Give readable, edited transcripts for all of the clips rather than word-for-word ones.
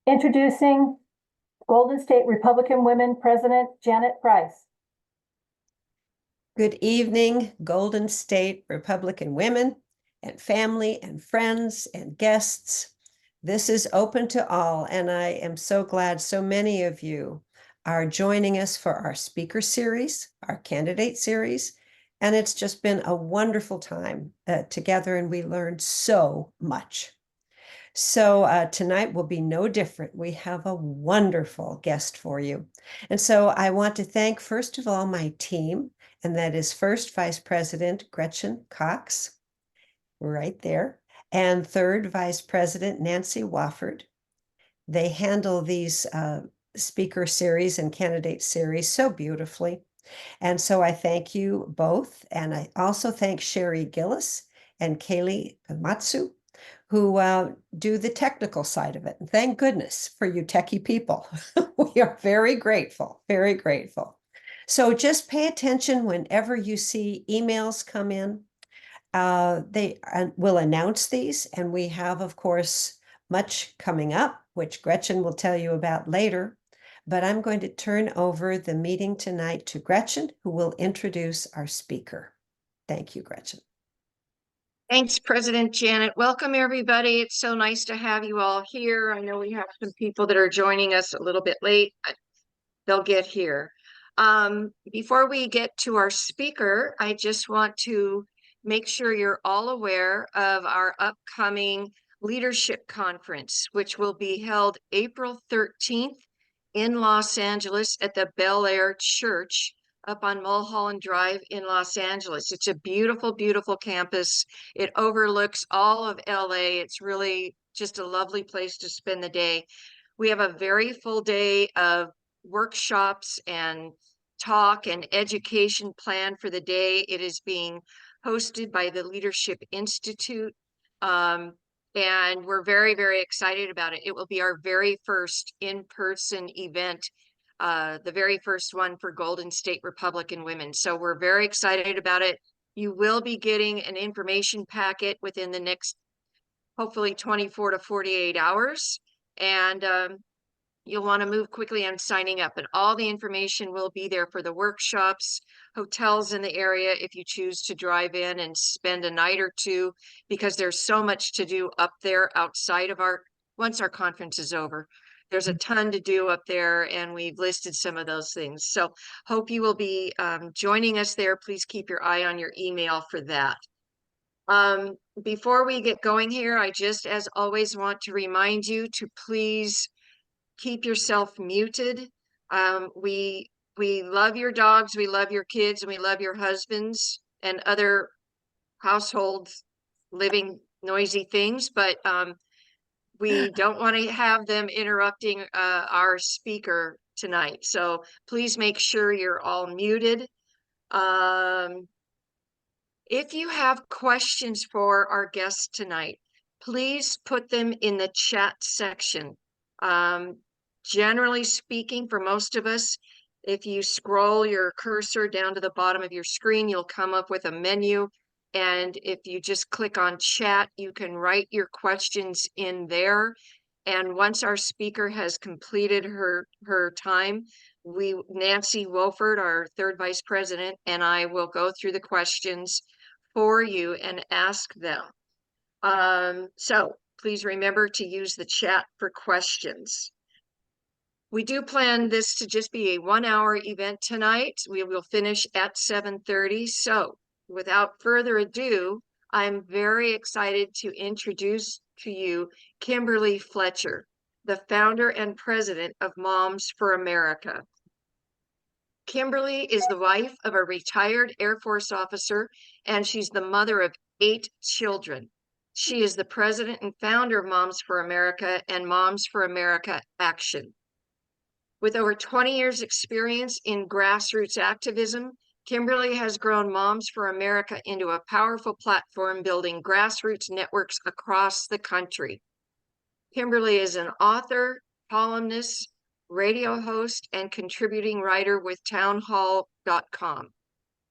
Introducing Golden State Republican Women President Janet Price. Good evening, Golden State Republican women and family and friends and guests. This is open to all, and I am so glad so many of you are joining us for our speaker series, our candidate series, and it's just been a wonderful time together, and we learned so much. So tonight will be no different. We have a wonderful guest for you. And so I want to thank, first of all, my team, and that is first Vice President Gretchen Cox, right there, and third Vice President Nancy Wofford. They handle these speaker series and candidate series so beautifully. And so I thank you both. And I also thank Sherry Gillis and Kaylee Matsu, who do the technical side of it. And thank goodness for you techie people. We are very grateful, very grateful. So just pay attention whenever you see emails come in. They will announce these, and we have, of course, much coming up, which Gretchen will tell you about later. But I'm going to turn over the meeting tonight to Gretchen, who will introduce our speaker. Thank you, Gretchen. Thanks, President Janet. Welcome, everybody. It's so nice to have you all here. I know we have some people that are joining us a little bit late, but they'll get here. Before we get to our speaker, I just want to make sure you're all aware of our upcoming leadership conference, which will be held April 13th in Los Angeles at the Bel Air Church up on Mulholland Drive in Los Angeles. It's a beautiful, beautiful campus. It overlooks all of LA. It's really just a lovely place to spend the day. We have a very full day of workshops and talk and education planned for the day. It is being hosted by the Leadership Institute. And we're very, very excited about it. It will be our very first in-person event, the very first one for Golden State Republican women. So we're very excited about it. You will be getting an information packet within the next, hopefully 24 to 48 hours. And you'll want to move quickly on signing up, and all the information will be there for the workshops, hotels in the area if you choose to drive in and spend a night or two, because there's so much to do up there outside of once our conference is over. There's a ton to do up there, and we've listed some of those things. So hope you will be joining us there. Please keep your eye on your email for that. Before we get going here, I just, as always, want to remind you to please keep yourself muted. We love your dogs, we love your kids, and we love your husbands and other households living noisy things, but we don't want to have them interrupting our speaker tonight. So please make sure you're all muted. If you have questions for our guests tonight, please put them in the chat section. Generally speaking, for most of us, if you scroll your cursor down to the bottom of your screen, you'll come up with a menu. And if you just click on chat, you can write your questions in there. And once our speaker has completed her time, Nancy Wofford, our third vice president, and I will go through the questions for you and ask them. So please remember to use the chat for questions. We do plan this to just be a 1-hour event tonight. We will finish at 7:30. So without further ado, I'm very excited to introduce to you Kimberly Fletcher, the founder and president of Moms for America. Kimberly is the wife of a retired Air Force officer, and she's the mother of 8 children. She is the president and founder of Moms for America and Moms for America Action. With over 20 years experience in grassroots activism, Kimberly has grown Moms for America into a powerful platform building grassroots networks across the country. Kimberly is an author, columnist, radio host, and contributing writer with townhall.com.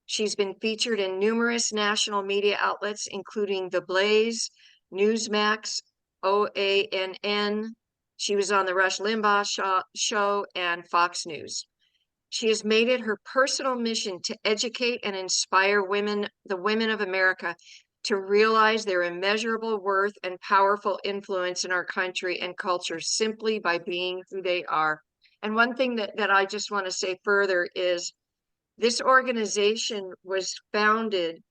She's been featured in numerous national media outlets, including The Blaze, Newsmax, OANN, She was on the Rush Limbaugh show and Fox News. She has made it her personal mission to educate and inspire women, the women of America, to realize their immeasurable worth and powerful influence in our country and culture simply by being who they are. And one thing that I just want to say further is this organization was founded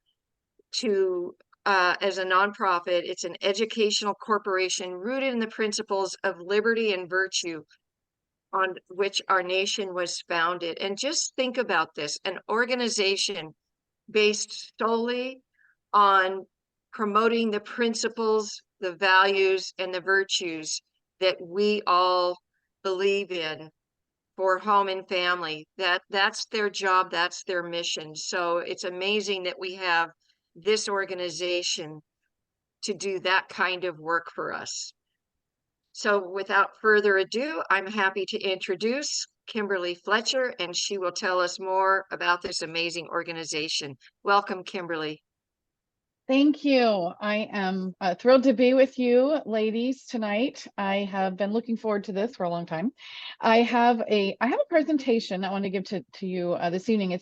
to as a nonprofit. It's an educational corporation rooted in the principles of liberty and virtue on which our nation was founded. And just think about this, an organization based solely on promoting the principles, the values, and the virtues that we all believe in for home and family. That's their job, that's their mission. So it's amazing that we have this organization to do that kind of work for us. So without further ado, I'm happy to introduce Kimberly Fletcher, and she will tell us more about this amazing organization. Welcome, Kimberly. Thank you. I am thrilled to be with you ladies tonight. I have been looking forward to this for a long time. I have a presentation I want to give to you this evening. I'm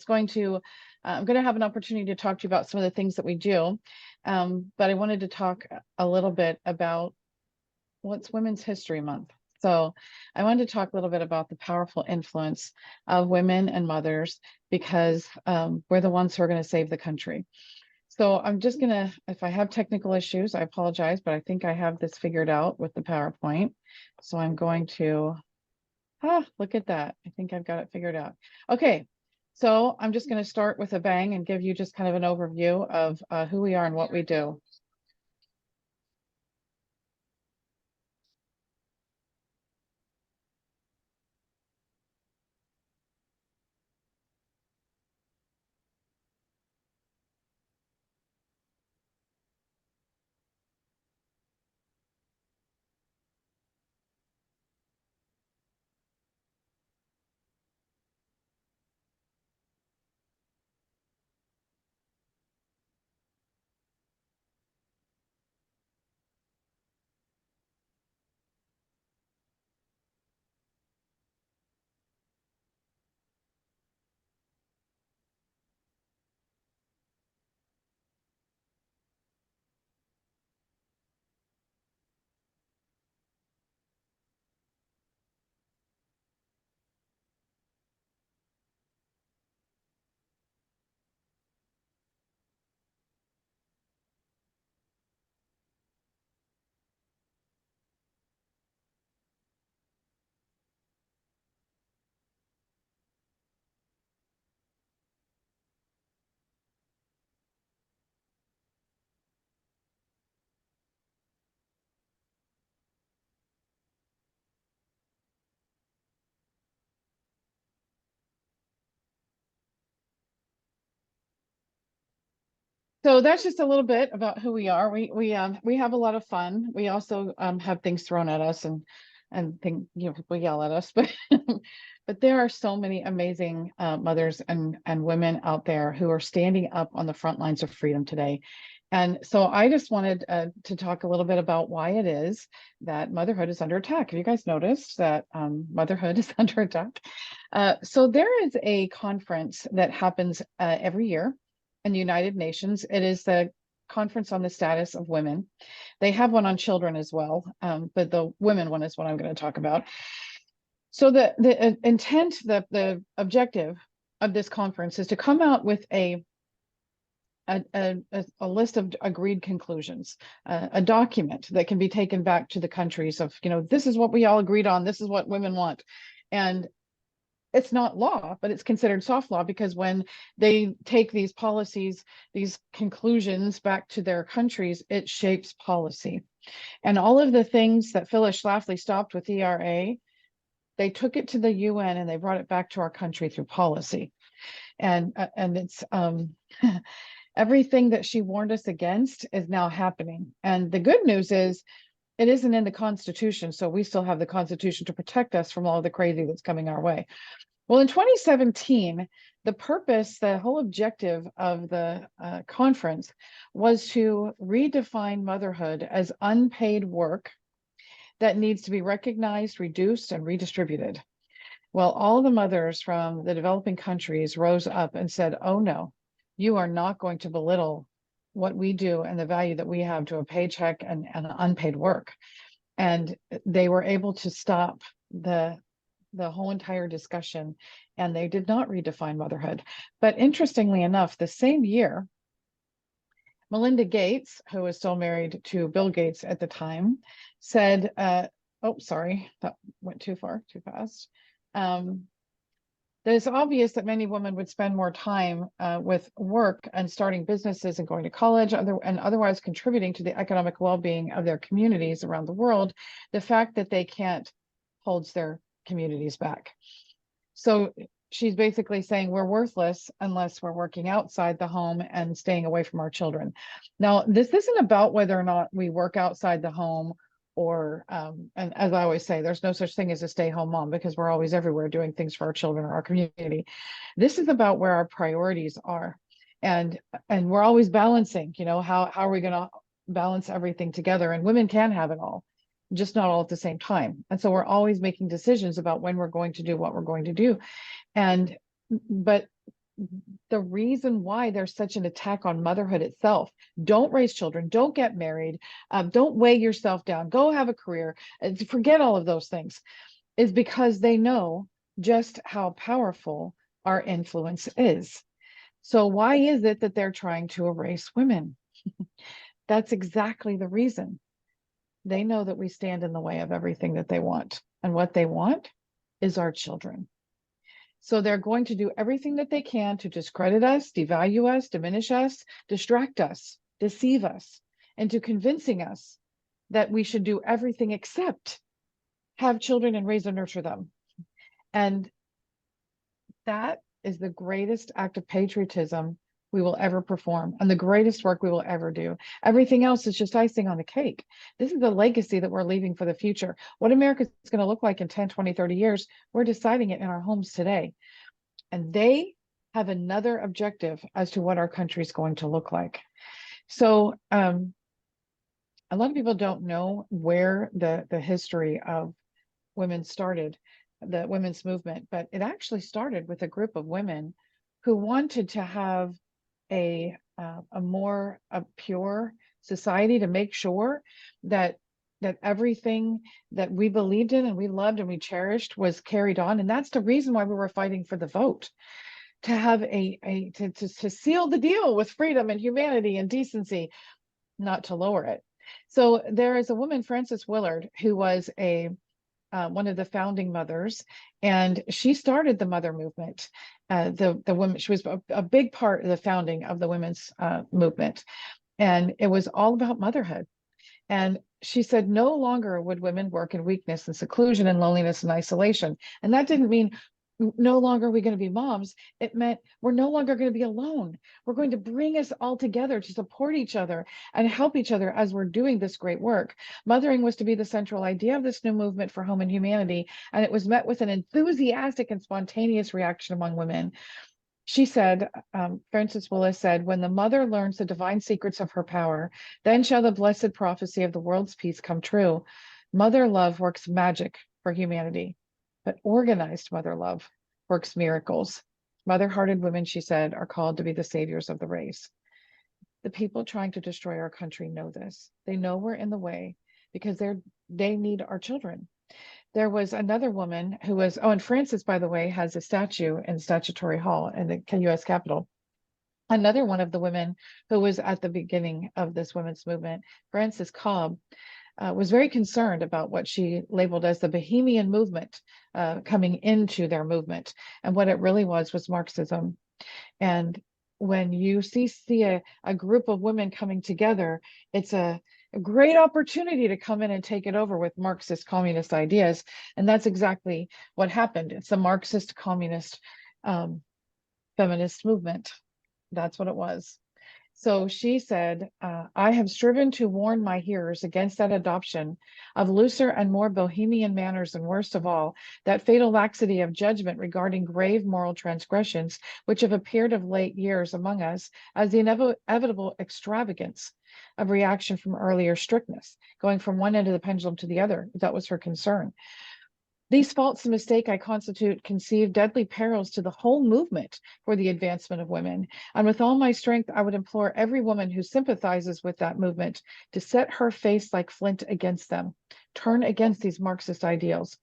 going to have an opportunity to talk to you about some of the things that we do. But I wanted to talk a little bit about what's Women's History Month. So I wanted to talk a little bit about the powerful influence of women and mothers, because we're the ones who are going to save the country. So I'm just gonna, if I have technical issues, I apologize, but I think I have this figured out with the PowerPoint. So I'm going to, look at that. I think I've got it figured out. Okay, so I'm just gonna start with a bang and give you just kind of an overview of who we are and what we do. So that's just a little bit about who we are. We have a lot of fun. We also have things thrown at us and people yell at us, but but there are so many amazing mothers and women out there who are standing up on the front lines of freedom today. And so I just wanted to talk a little bit about why it is that motherhood is under attack. Have you guys noticed that motherhood is under attack? So there is a conference that happens every year in the United Nations. It is the Conference on the Status of Women. They have one on children as well, but the women one is what I'm going to talk about. So the intent, the objective of this conference is to come out with a list of agreed conclusions, a document that can be taken back to the countries of, this is what we all agreed on, this is what women want. And it's not law, but it's considered soft law, because when they take these policies, these conclusions back to their countries, it shapes policy. And all of the things that Phyllis Schlafly stopped with ERA, they took it to the UN and they brought it back to our country through policy. And it's everything that she warned us against is now happening. And the good news is it isn't in the Constitution, so we still have the Constitution to protect us from all the crazy that's coming our way. Well, in 2017, the whole objective of the conference was to redefine motherhood as unpaid work that needs to be recognized, reduced, and redistributed. Well, all the mothers from the developing countries rose up and said, oh no, you are not going to belittle what we do and the value that we have to a paycheck and unpaid work. And they were able to stop the whole entire discussion, and they did not redefine motherhood. But interestingly enough, the same year, Melinda Gates, who was still married to Bill Gates at the time, said, oh, sorry, that went too far, too fast. It's obvious that many women would spend more time with work and starting businesses and going to college and otherwise contributing to the economic well-being of their communities around the world. The fact that they can't holds their communities back. So she's basically saying we're worthless unless we're working outside the home and staying away from our children. Now, this isn't about whether or not we work outside the home or, and as I always say, there's no such thing as a stay-home mom because we're always everywhere doing things for our children or our community. This is about where our priorities are. And we're always balancing, you know, how are we going to balance everything together? And women can have it all, just not all at the same time. And so we're always making decisions about when we're going to do what we're going to do. But the reason why there's such an attack on motherhood itself, don't raise children, don't get married, don't weigh yourself down, go have a career, forget all of those things, is because they know just how powerful our influence is. So why is it that they're trying to erase women? That's exactly the reason. They know that we stand in the way of everything that they want. And what they want is our children. So they're going to do everything that they can to discredit us, devalue us, diminish us, distract us, deceive us, into convincing us that we should do everything except have children and raise and nurture them. And that is the greatest act of patriotism we will ever perform and the greatest work we will ever do. Everything else is just icing on the cake. This is the legacy that we're leaving for the future. What America is going to look like in 10, 20, 30 years, we're deciding it in our homes today. And they have another objective as to what our country is going to look like. So a lot of people don't know where the history of women started, the women's movement, but it actually started with a group of women who wanted to have a more pure society, to make sure that everything that we believed in and we loved and we cherished was carried on. And that's the reason why we were fighting for the vote, to have to seal the deal with freedom and humanity and decency, not to lower it. So there is a woman, Frances Willard, who was one of the founding mothers, and she started the mother movement. The women, she was a big part of the founding of the women's movement, and it was all about motherhood. And she said no longer would women work in weakness and seclusion and loneliness and isolation. And that didn't mean no longer are we going to be moms. It meant we're no longer going to be alone. We're going to bring us all together to support each other and help each other as we're doing this great work. Mothering was to be the central idea of this new movement for home and humanity, and it was met with an enthusiastic and spontaneous reaction among women. She said, Frances Willis said, when the mother learns the divine secrets of her power, then shall the blessed prophecy of the world's peace come true. Mother love works magic for humanity, but organized mother love works miracles. Mother-hearted women, she said, are called to be the saviors of the race. The people trying to destroy our country know this. They know we're in the way because they need our children. There was another woman who was, and Frances, by the way, has a statue in Statutory Hall in the U.S. Capitol. Another one of the women who was at the beginning of this women's movement, Frances Cobb, was very concerned about what she labeled as the Bohemian movement coming into their movement. And what it really was Marxism. And when you see a group of women coming together, it's a great opportunity to come in and take it over with Marxist communist ideas. And that's exactly what happened. It's a Marxist communist feminist movement. That's what it was. So she said, I have striven to warn my hearers against that adoption of looser and more bohemian manners, and worst of all, that fatal laxity of judgment regarding grave moral transgressions, which have appeared of late years among us as the inevitable extravagance of reaction from earlier strictness, going from one end of the pendulum to the other. That was her concern. These faults and mistake I constitute conceive deadly perils to the whole movement for the advancement of women. And with all my strength, I would implore every woman who sympathizes with that movement to set her face like flint against them, turn against these Marxist ideals.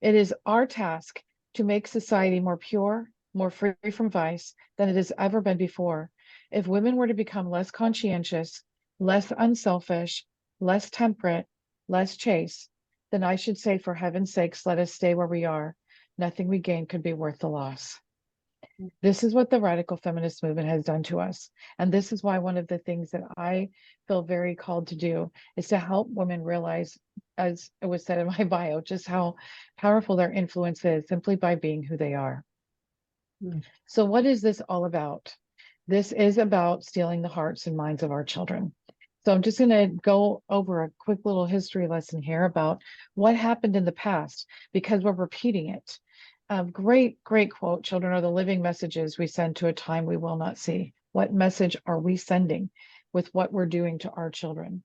It is our task to make society more pure, more free from vice than it has ever been before. If women were to become less conscientious, less unselfish, less temperate, less chaste, then I should say, for heaven's sakes, let us stay where we are. Nothing we gain could be worth the loss. This is what the radical feminist movement has done to us. And this is why one of the things that I feel very called to do is to help women realize, as it was said in my bio, just how powerful their influence is simply by being who they are. So what is this all about? This is about stealing the hearts and minds of our children. So I'm just going to go over a quick little history lesson here about what happened in the past, because we're repeating it. Great quote, children are the living messages we send to a time we will not see. What message are we sending with what we're doing to our children?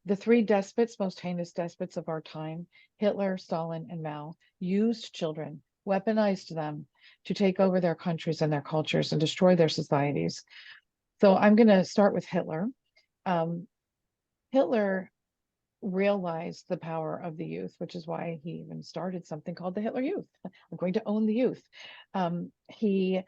The three despots, most heinous despots of our time, Hitler, Stalin, and Mao, used children, weaponized them to take over their countries and their cultures and destroy their societies. So I'm going to start with Hitler. Hitler realized the power of the youth, which is why he even started something called the Hitler Youth. I'm going to own the youth. He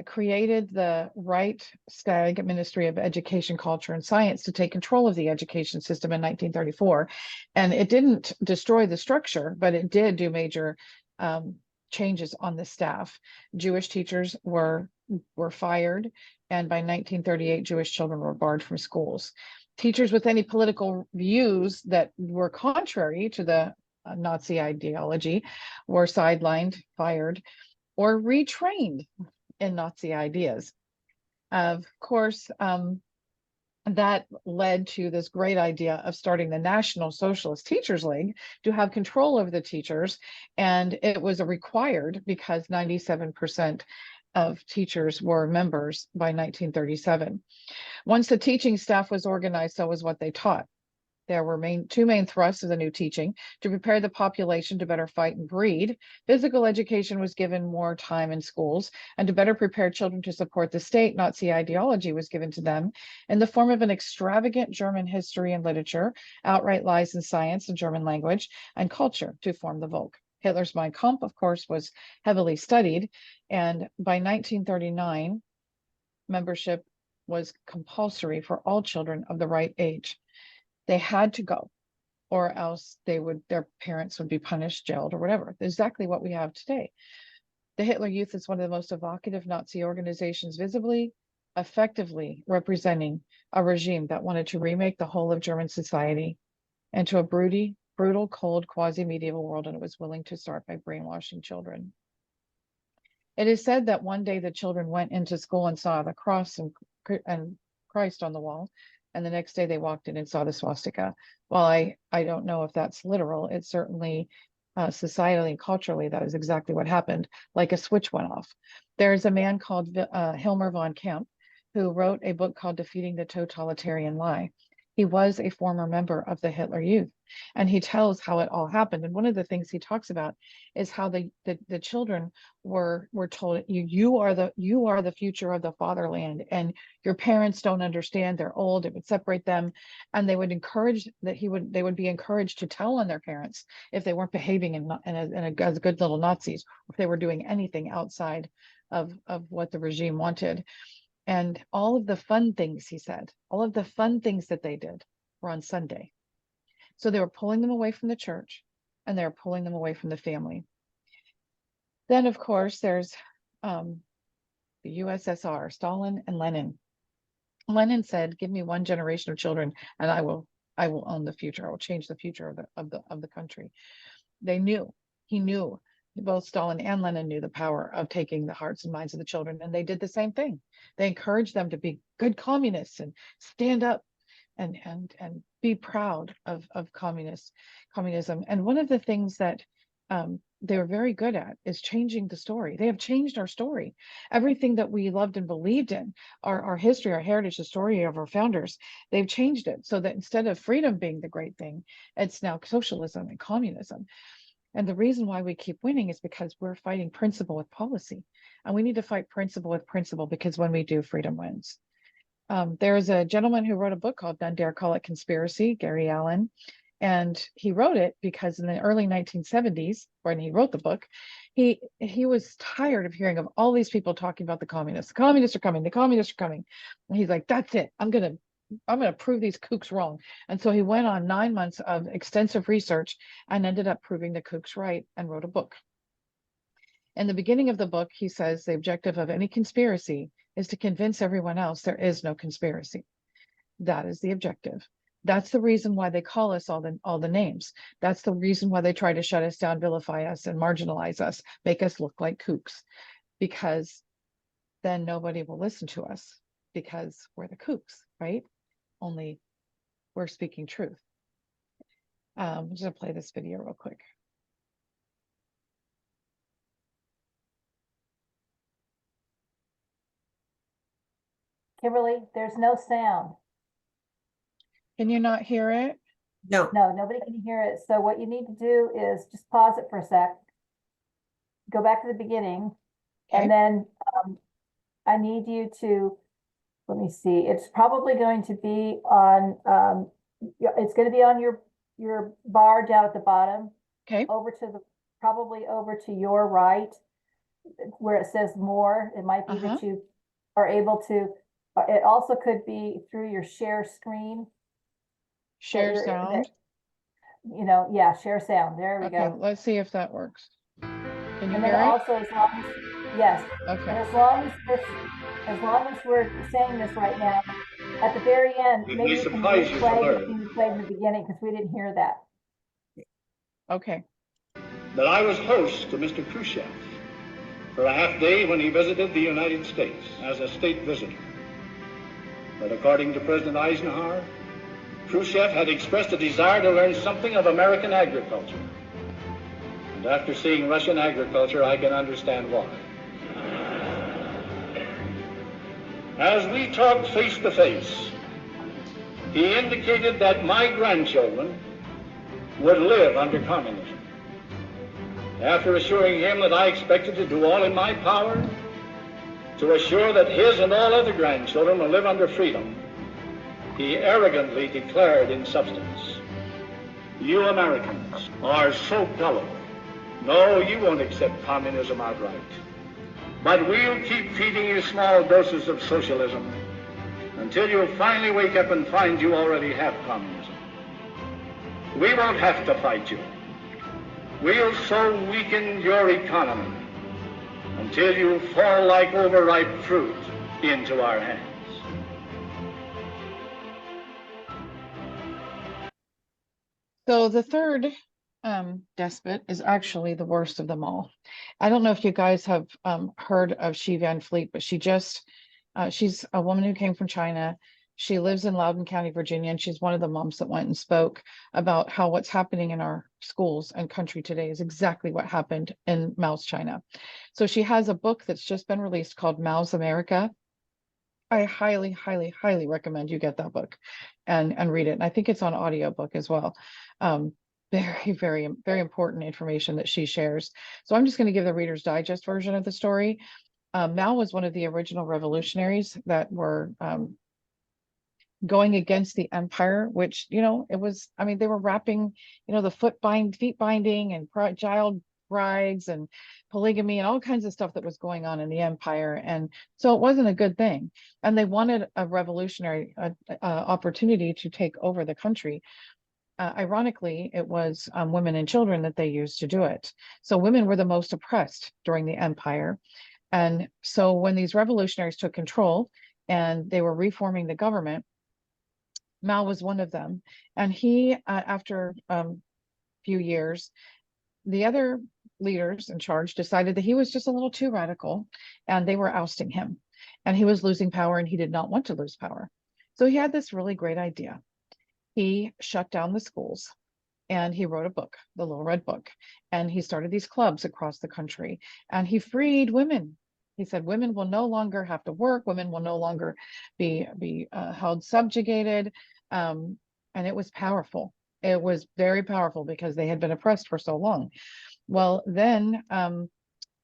created the Reichstag Ministry of Education, Culture, and Science to take control of the education system in 1934. And it didn't destroy the structure, but it did do major changes on the staff. Jewish teachers were fired, and by 1938, Jewish children were barred from schools. Teachers with any political views that were contrary to the Nazi ideology were sidelined, fired, or retrained in Nazi ideas. Of course, that led to this great idea of starting the National Socialist Teachers League to have control over the teachers. And it was required because 97% of teachers were members by 1937. Once the teaching staff was organized, so was what they taught. There were two main thrusts of the new teaching: to prepare the population to better fight and breed. Physical education was given more time in schools, and to better prepare children to support the state, Nazi ideology was given to them in the form of an extravagant German history and literature, outright lies in science and German language and culture to form the Volk. Hitler's Mein Kampf, of course, was heavily studied, and by 1939, membership was compulsory for all children of the right age. They had to go, or else their parents would be punished, jailed, or whatever. Exactly what we have today. The Hitler Youth is one of the most evocative Nazi organizations visibly, effectively representing a regime that wanted to remake the whole of German society into a brutal, cold, quasi-medieval world, and it was willing to start by brainwashing children. It is said that one day the children went into school and saw the cross and Christ on the wall, and the next day they walked in and saw the swastika. While I don't know if that's literal, it's certainly societally and culturally, that is exactly what happened, like a switch went off. There's a man called Hilmer von Kemp who wrote a book called Defeating the Totalitarian Lie. He was a former member of the Hitler Youth, and he tells how it all happened. And one of the things he talks about is how the children were told, you are the future of the fatherland, and your parents don't understand, they're old, it would separate them. And they would encourage that they would be encouraged to tell on their parents if they weren't behaving as good little Nazis, if they were doing anything outside of what the regime wanted. And all of the fun things, he said, all of the fun things that they did were on Sunday. So they were pulling them away from the church, and they were pulling them away from the family. Then, of course, there's the USSR, Stalin and Lenin. Lenin said, "Give me one generation of children, and I will own the future. I will change the future of the country." He knew. Both Stalin and Lenin knew the power of taking the hearts and minds of the children, and they did the same thing. They encouraged them to be good communists and stand up and be proud of communism. And one of the things that they're very good at is changing the story. They have changed our story. Everything that we loved and believed in, our history, our heritage, the story of our founders, they've changed it so that instead of freedom being the great thing, it's now socialism and communism. And the reason why we keep winning is because we're fighting principle with policy. And we need to fight principle with principle, because when we do, freedom wins. There's a gentleman who wrote a book called None Dare Call It Conspiracy, Gary Allen. And he wrote it because in the early 1970s, when he wrote the book, he was tired of hearing of all these people talking about the communists. The communists are coming, the communists are coming. And he's like, that's it. I'm gonna prove these kooks wrong. And so he went on 9 months of extensive research and ended up proving the kooks right and wrote a book. In the beginning of the book, he says the objective of any conspiracy is to convince everyone else there is no conspiracy. That is the objective. That's the reason why they call us all the names. That's the reason why they try to shut us down, vilify us, and marginalize us, make us look like kooks, because then nobody will listen to us because we're the kooks, right? Only we're speaking truth. I'm just gonna play this video real quick. Kimberly, there's no sound. Can you not hear it? No, No, nobody can hear it. So what you need to do is just pause it for a sec. Go back to the beginning. Okay. And then I need you to, let me see, it's probably going to be on, it's going to be on your bar down at the bottom, Okay. over to the, probably over to your right, where it says more. It might be that you are able to, it also could be through your share screen. Share sound. You know, yeah, share sound. There we Okay, go. let's see if that works. Can you And hear then it? also, as long as, yes, and Okay. as long as we're saying this right now, at the very end, It maybe may you can surprise you to replay learn. what you played in the beginning, because we didn't hear that. Okay. That I was host to Mr. Khrushchev for a half day when he visited the United States as a state visitor. But according to President Eisenhower, Khrushchev had expressed a desire to learn something of American agriculture. And after seeing Russian agriculture, I can understand why. As we talked face to face, he indicated that my grandchildren would live under communism. After assuring him that I expected to do all in my power to assure that his and all other grandchildren will live under freedom, he arrogantly declared in substance, "You Americans are so gullible. No, you won't accept communism outright. But we'll keep feeding you small doses of socialism until you finally wake up and find you already have communism. We won't have to fight you. We'll so weaken your economy until you fall like overripe fruit into our hands." So the third despot is actually the worst of them all. I don't know if you guys have heard of Xi Van Fleet, but she's a woman who came from China. She lives in Loudoun County, Virginia, and she's one of the moms that went and spoke about how what's happening in our schools and country today is exactly what happened in Mao's China. So she has a book that's just been released called Mao's America. I highly, highly, highly recommend you get that book and read it. And I think it's on audiobook as well. Very, very, very important information that she shares. So I'm just going to give the Reader's Digest version of the story. Mao was one of the original revolutionaries that were going against the empire, which, it was, they were wrapping, the feet binding and child brides and polygamy and all kinds of stuff that was going on in the empire. And so it wasn't a good thing. And they wanted a revolutionary opportunity to take over the country. Ironically, it was women and children that they used to do it. So women were the most oppressed during the empire. And so when these revolutionaries took control and they were reforming the government, Mao was one of them. And he, after a few years, the other leaders in charge decided that he was just a little too radical and they were ousting him. And he was losing power and he did not want to lose power. So he had this really great idea. He shut down the schools And he wrote a book, the Little Red Book, and he started these clubs across the country, and he freed women. He said women will no longer have to work, women will no longer be held subjugated, and it was powerful. It was very powerful because they had been oppressed for so long. Well, then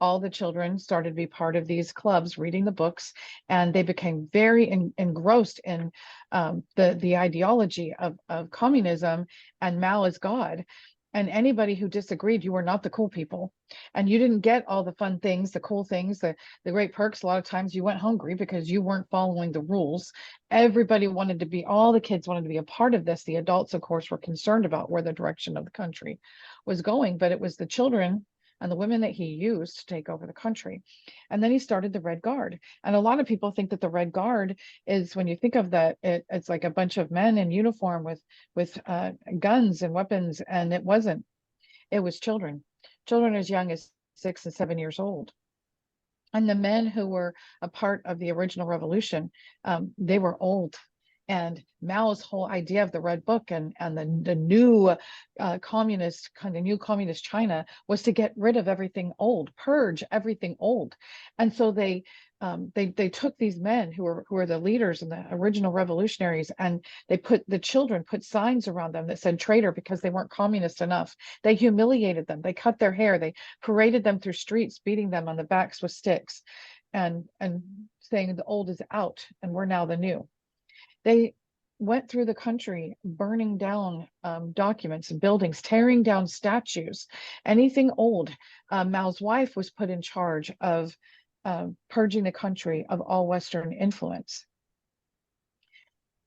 all the children started to be part of these clubs, reading the books, and they became very engrossed in the ideology of communism and Mao as God. And anybody who disagreed, you were not the cool people, and you didn't get all the fun things, the cool things, the great perks. A lot of times you went hungry because you weren't following the rules. Everybody wanted to be, all the kids wanted to be a part of this. The adults, of course, were concerned about where the direction of the country was going, but it was the children and the women that he used to take over the country. And then he started the Red Guard. And a lot of people think that the Red Guard is, when you think of that, it's like a bunch of men in uniform with guns and weapons, and it wasn't. It was children as young as 6 and 7 years old. And the men who were a part of the original revolution, they were old. And Mao's whole idea of the Red Book and the new communist China was to get rid of everything old, purge everything old. And so they took these men who were the leaders and the original revolutionaries, and they put signs around them that said traitor because they weren't communist enough. They humiliated them. They cut their hair. They paraded them through streets, beating them on the backs with sticks, and saying the old is out and we're now the new. They went through the country burning down documents and buildings, tearing down statues, anything old. Mao's wife was put in charge of purging the country of all Western influence.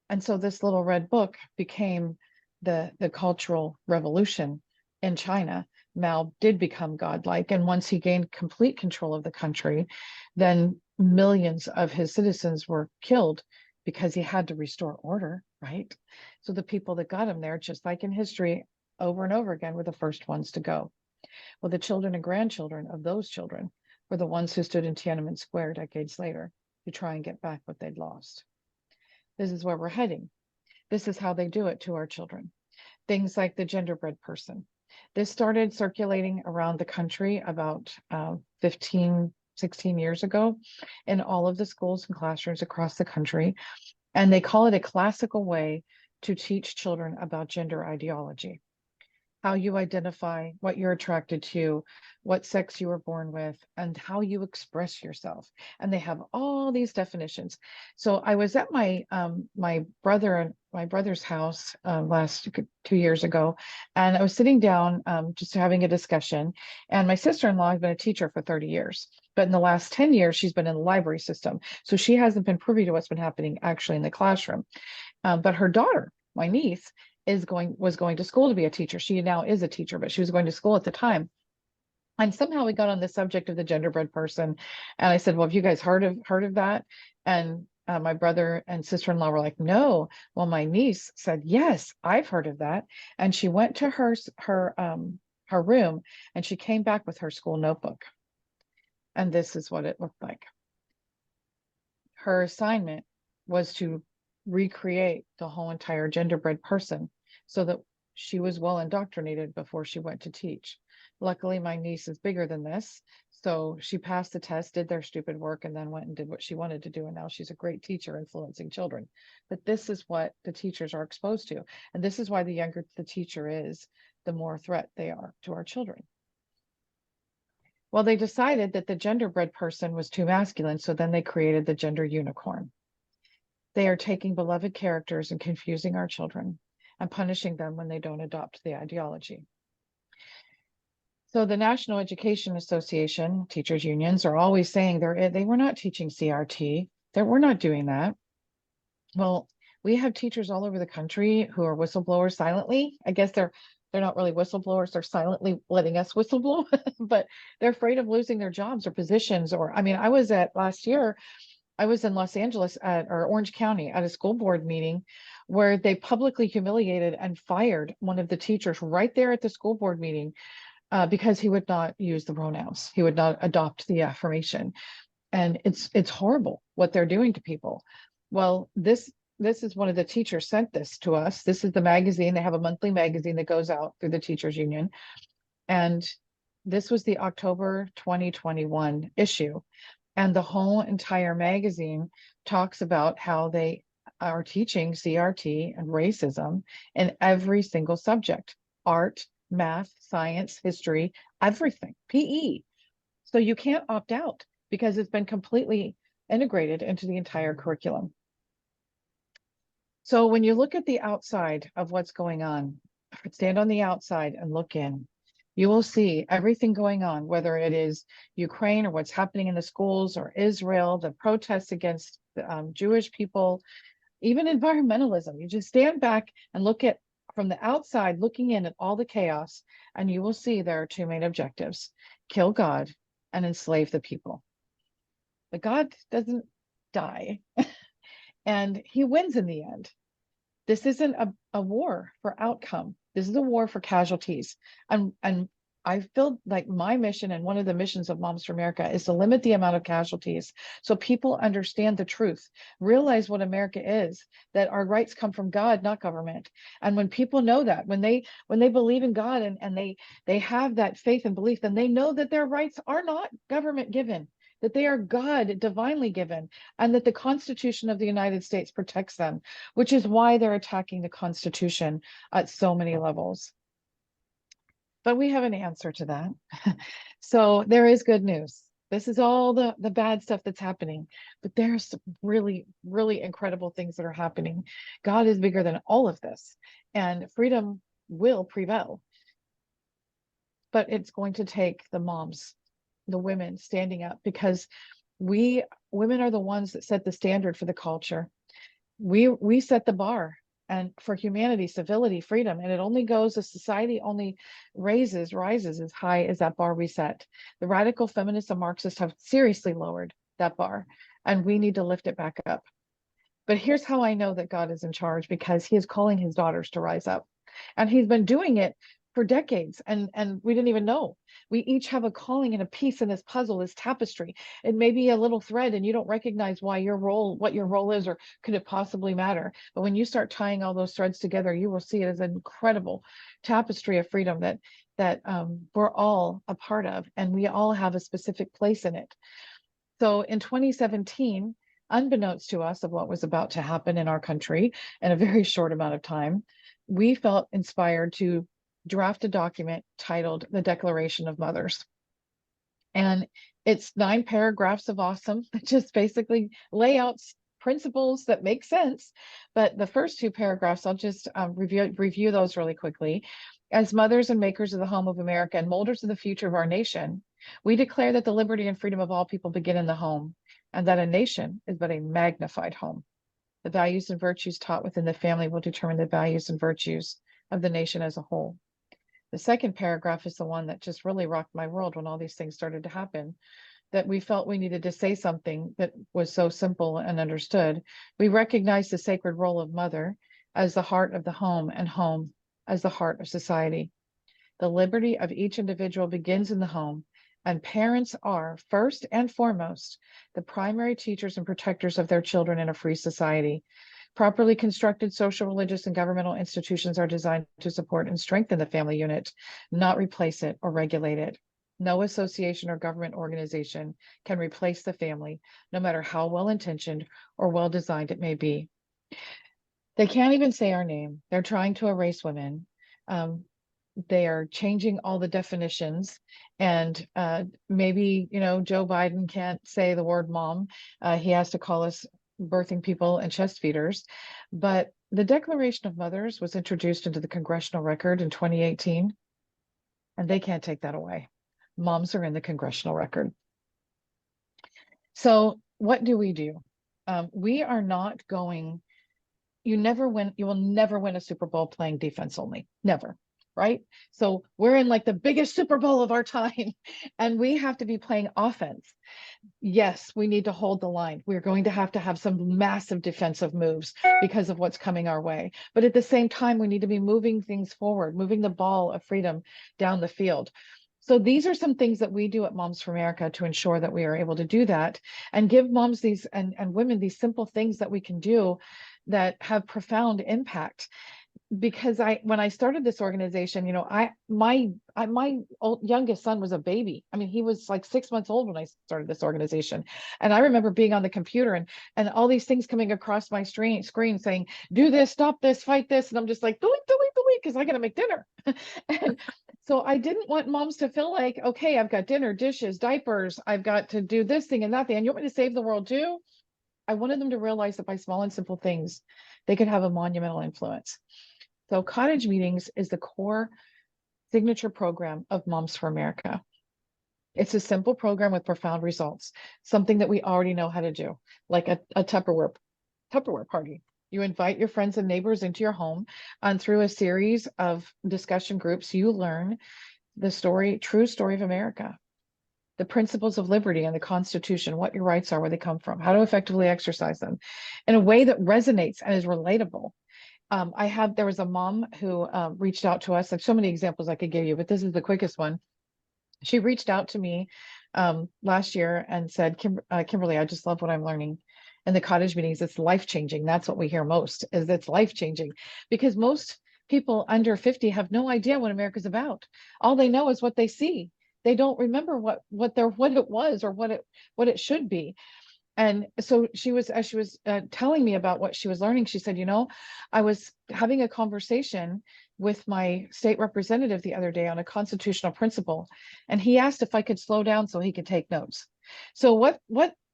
And so this Little Red Book became the cultural revolution in China. Mao did become godlike, and once he gained complete control of the country, then millions of his citizens were killed because he had to restore order, right? So the people that got him there, just like in history, over and over again, were the first ones to go. Well, the children and grandchildren of those children were the ones who stood in Tiananmen Square decades later to try and get back what they'd lost. This is where we're heading. This is how they do it to our children. Things like the genderbread person. This started circulating around the country about 16 years ago in all of the schools and classrooms across the country. And they call it a classical way to teach children about gender ideology, how you identify, what you're attracted to, what sex you were born with, and how you express yourself. And they have all these definitions. So I was at my brother's house last 2 years ago, and I was sitting down just having a discussion. And my sister-in-law has been a teacher for 30 years. But in the last 10 years, she's been in the library system. So she hasn't been privy to what's been happening actually in the classroom. But her daughter, my niece, was going to school to be a teacher. She now is a teacher, but she was going to school at the time. And somehow we got on the subject of the genderbread person. And I said, well, have you guys heard of that? And my brother and sister-in-law were like, no. Well, my niece said, yes, I've heard of that. And she went to her room, and she came back with her school notebook. And this is what it looked like. Her assignment was to recreate the whole entire genderbread person so that she was well indoctrinated before she went to teach. Luckily, my niece is bigger than this. So she passed the test, did their stupid work, and then went and did what she wanted to do. And now she's a great teacher influencing children. But this is what the teachers are exposed to. And this is why the younger the teacher is, the more threat they are to our children. Well, they decided that the genderbread person was too masculine, so then they created the gender unicorn. They are taking beloved characters and confusing our children and punishing them when they don't adopt the ideology. So the National Education Association, teachers unions, are always saying they were not teaching CRT. We're not doing that. Well, we have teachers all over the country who are whistleblowers silently. I guess they're not really whistleblowers. They're silently letting us whistleblow, but they're afraid of losing their jobs or positions. Last year, I was in Los Angeles or Orange County at a school board meeting where they publicly humiliated and fired one of the teachers right there at the school board meeting because he would not use the pronouns. He would not adopt the affirmation. And it's horrible what they're doing to people. Well, this this is one of the teachers sent this to us. This is the magazine. They have a monthly magazine that goes out through the teachers union. And this was the October 2021 issue. And the whole entire magazine talks about how they are teaching CRT and racism in every single subject: art, math, science, history, everything, PE. So you can't opt out because it's been completely integrated into the entire curriculum. So when you look at the outside of what's going on, stand on the outside and look in, you will see everything going on, whether it is Ukraine or what's happening in the schools, or Israel, the protests against Jewish people, even environmentalism. You just stand back and look at from the outside, looking in at all the chaos, and you will see there are two main objectives: kill God and enslave the people. But God doesn't die, and he wins in the end. This isn't a war for outcome. This is a war for casualties. And I feel like my mission, and one of the missions of Moms for America, is to limit the amount of casualties so people understand the truth, realize what America is, that our rights come from God, not government. And when people know that, when they believe in God and they have that faith and belief, then they know that their rights are not government given, that they are God divinely given, and that the Constitution of the United States protects them, which is why they're attacking the Constitution at so many levels. But we have an answer to that. So there is good news. This is all the bad stuff that's happening, but there's some really, really incredible things that are happening. God is bigger than all of this, and freedom will prevail. But it's going to take the moms, the women standing up, because women are the ones that set the standard for the culture. We set the bar, and for humanity, civility, freedom, and it only goes, a society only rises as high as that bar we set. The radical feminists and Marxists have seriously lowered that bar, and we need to lift it back up. But here's how I know that God is in charge: because he is calling his daughters to rise up, and he's been doing it for decades, and we didn't even know. We each have a calling and a piece in this puzzle, this tapestry. It may be a little thread and you don't recognize what your role is, or could it possibly matter. But when you start tying all those threads together, you will see it as an incredible tapestry of freedom that we're all a part of, and we all have a specific place in it. So in 2017, unbeknownst to us of what was about to happen in our country in a very short amount of time, we felt inspired to draft a document titled the Declaration of Mothers. And it's 9 paragraphs of awesome that just basically lay out principles that make sense. But the first 2 paragraphs, I'll just review those really quickly. As mothers and makers of the home of America and molders of the future of our nation, we declare that the liberty and freedom of all people begin in the home, and that a nation is but a magnified home. The values and virtues taught within the family will determine the values and virtues of the nation as a whole. The second paragraph is the one that just really rocked my world when all these things started to happen, that we felt we needed to say something that was so simple and understood. We recognize the sacred role of mother as the heart of the home, and home as the heart of society. The liberty of each individual begins in the home, and parents are, first and foremost, the primary teachers and protectors of their children in a free society. Properly constructed social, religious, and governmental institutions are designed to support and strengthen the family unit, not replace it or regulate it. No association or government organization can replace the family, no matter how well-intentioned or well-designed it may be. They can't even say our name. They're trying to erase women. They are changing all the definitions, and maybe, Joe Biden can't say the word mom. He has to call us birthing people and chest feeders. But the Declaration of Mothers was introduced into the congressional record in 2018, and they can't take that away. Moms are in the congressional record. So what do? We are not going, you will never win a Super Bowl playing defense only, never. Right? So we're in like the biggest Super Bowl of our time, and we have to be playing offense. Yes, we need to hold the line. We're going to have some massive defensive moves because of what's coming our way. But at the same time, we need to be moving things forward, moving the ball of freedom down the field. So these are some things that we do at Moms for America to ensure that we are able to do that, and give moms these and women these simple things that we can do that have profound impact. Because when I started this organization, you know, my youngest son was a baby. I mean, he was like 6 months old when I started this organization. And I remember being on the computer and all these things coming across my screen saying, do this, stop this, fight this. And I'm just like, delete, because I got to make dinner. And so I didn't want moms to feel like, okay, I've got dinner, dishes, diapers, I've got to do this thing and that thing. And you want me to save the world too? I wanted them to realize that by small and simple things, they could have a monumental influence. So Cottage Meetings is the core signature program of Moms for America. It's a simple program with profound results, something that we already know how to do, like a Tupperware party. You invite your friends and neighbors into your home, and through a series of discussion groups, you learn the true story of America, the principles of liberty and the Constitution, what your rights are, where they come from, how to effectively exercise them in a way that resonates and is relatable. There was a mom who reached out to us. There's so many examples I could give you, but this is the quickest one. She reached out to me last year and said, Kimberly, I just love what I'm learning in the Cottage Meetings. It's life-changing. That's what we hear most, is it's life-changing, because most people under 50 have no idea what America's about. All they know is what they see. They don't remember what it was or what it should be. And so as she was telling me about what she was learning, she said, you know, I was having a conversation with my state representative the other day on a constitutional principle, and he asked if I could slow down so he could take notes. So what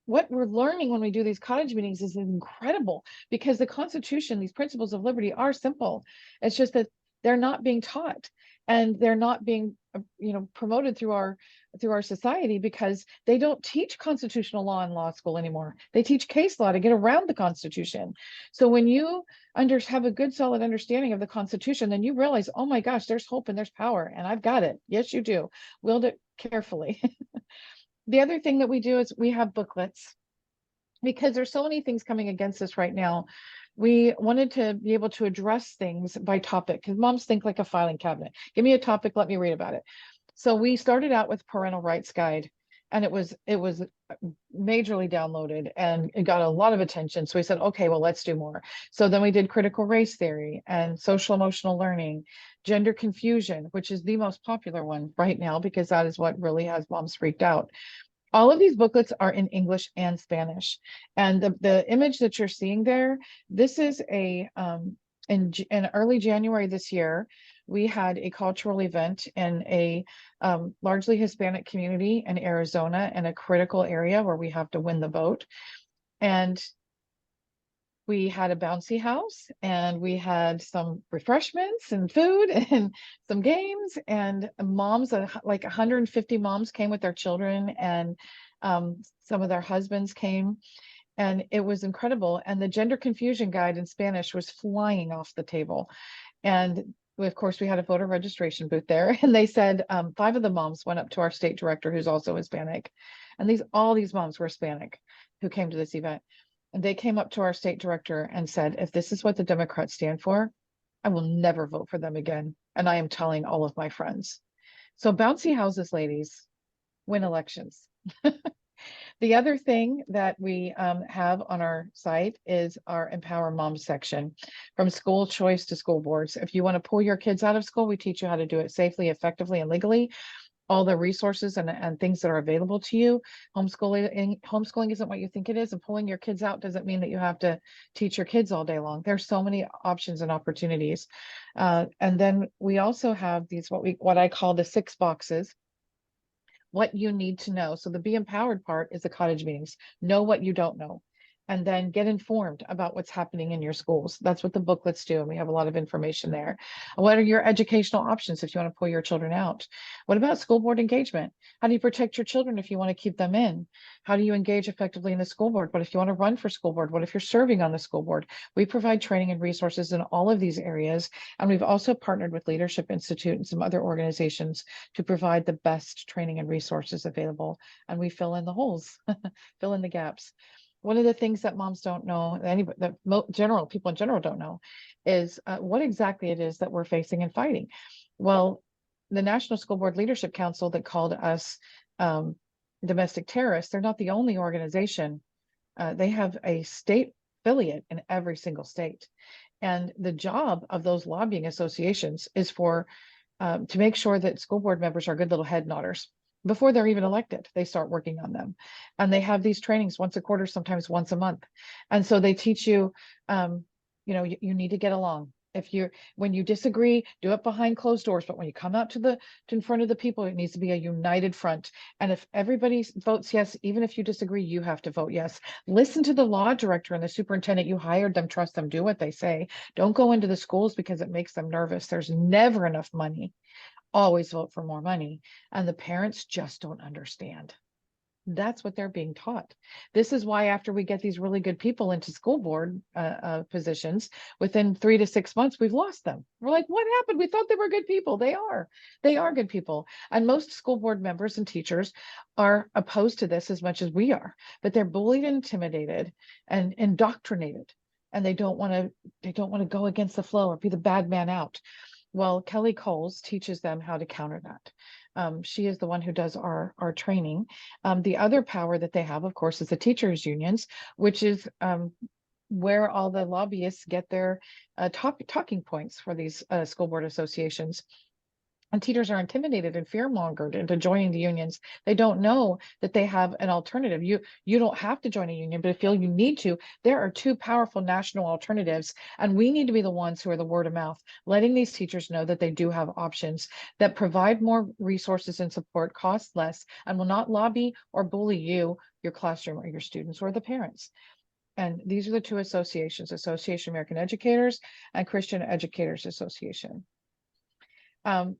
we're learning when we do these Cottage Meetings is incredible, because the Constitution, these principles of liberty, are simple. It's just that they're not being taught, and they're not being promoted through our society, because they don't teach constitutional law in law school anymore. They teach case law to get around the Constitution. So when you have a good solid understanding of the Constitution, then you realize, oh my gosh, there's hope and there's power, and I've got it. Yes, you do. Wield it carefully. The other thing that we do is we have booklets, because there's so many things coming against us right now. We wanted to be able to address things by topic, because moms think like a filing cabinet. Give me a topic, let me read about it. So we started out with Parental Rights Guide, and it was majorly downloaded and it got a lot of attention. So we said, okay, well, let's do more. So then we did critical race theory and social emotional learning, gender confusion, which is the most popular one right now, because that is what really has moms freaked out. All of these booklets are in English and Spanish. And the image that you're seeing there, this is in early January this year, we had a cultural event in a largely Hispanic community in Arizona, in a critical area where we have to win the vote. And we had a bouncy house, and we had some refreshments and food and some games, and moms, like 150 moms came with their children, and some of their husbands came, and it was incredible. And the gender confusion guide in Spanish was flying off the table. And of course, we had a voter registration booth there, and they said 5 of the moms went up to our state director, who's also Hispanic, and all these moms were Hispanic who came to this event. And they came up to our state director and said, if this is what the Democrats stand for, I will never vote for them again. And I am telling all of my friends. So bouncy houses, ladies, win elections. The other thing that we have on our site is our Empower Moms section, from school choice to school boards. If you want to pull your kids out of school, we teach you how to do it safely, effectively, and legally. All the resources and things that are available to you. Homeschooling isn't what you think it is, and pulling your kids out doesn't mean that you have to teach your kids all day long. There's so many options and opportunities. And then we also have these, what I call the 6 boxes, what you need to know. So the be empowered part is the Cottage Meetings. Know what you don't know, and then get informed about what's happening in your schools. That's what the booklets do, and we have a lot of information there. What are your educational options if you want to pull your children out? What about school board engagement? How do you protect your children if you want to keep them in? How do you engage effectively in the school board? What if you want to run for school board? What if you're serving on the school board? We provide training and resources in all of these areas, and we've also partnered with Leadership Institute and some other organizations to provide the best training and resources available, and we fill in the holes, fill in the gaps. One of the things that moms don't know, people in general don't know, is what exactly it is that we're facing and fighting. Well, the National School Board Leadership Council that called us domestic terrorists, they're not the only organization. They have a state affiliate in every single state. And the job of those lobbying associations is for to make sure that school board members are good little head nodders. Before they're even elected, they start working on them. And they have these trainings once a quarter, sometimes once a month. And so they teach you, you need to get along. When you disagree, do it behind closed doors. But when you come out to in front of the people, it needs to be a united front. And if everybody votes yes, even if you disagree, you have to vote yes. Listen to the law director and the superintendent. You hired them, trust them, do what they say. Don't go into the schools because it makes them nervous. There's never enough money. Always vote for more money. And the parents just don't understand. That's what they're being taught. This is why after we get these really good people into school board positions, within 3 to 6 months, we've lost them. We're like, what happened? We thought they were good people. They are good people. And most school board members and teachers are opposed to this as much as we are, but they're bullied and intimidated and indoctrinated. And they don't want to go against the flow or be the bad man out. Well, Kelly Coles teaches them how to counter that. She is the one who does our training. The other power that they have, of course, is the teachers' unions, which is where all the lobbyists get their talking points for these school board associations. And teachers are intimidated and fear-mongered into joining the unions. They don't know that they have an alternative. You don't have to join a union, but if you feel you need to, there are 2 powerful national alternatives. And we need to be the ones who are the word of mouth, letting these teachers know that they do have options that provide more resources and support, cost less, and will not lobby or bully you, your classroom, or your students, or the parents. And these are the 2 associations, Association of American Educators and Christian Educators Association.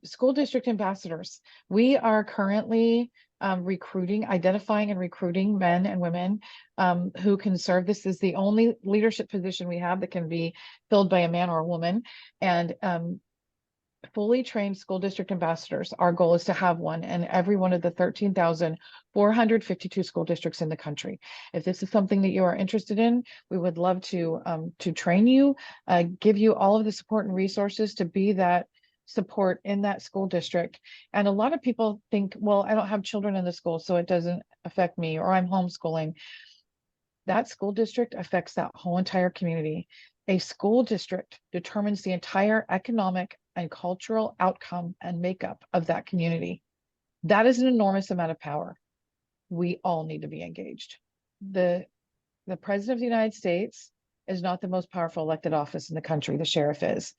School district ambassadors. We are currently identifying and recruiting men and women who can serve. This is the only leadership position we have that can be filled by a man or a woman. And fully trained school district ambassadors. Our goal is to have one in every one of the 13,452 school districts in the country. If this is something that you are interested in, we would love to train you, give you all of the support and resources to be that support in that school district. And a lot of people think, well, I don't have children in the school, so it doesn't affect me, or I'm homeschooling. That school district affects that whole entire community. A school district determines the entire economic and cultural outcome and makeup of that community. That is an enormous amount of power. We all need to be engaged. The President of the United States is not the most powerful elected office in the country. The sheriff is.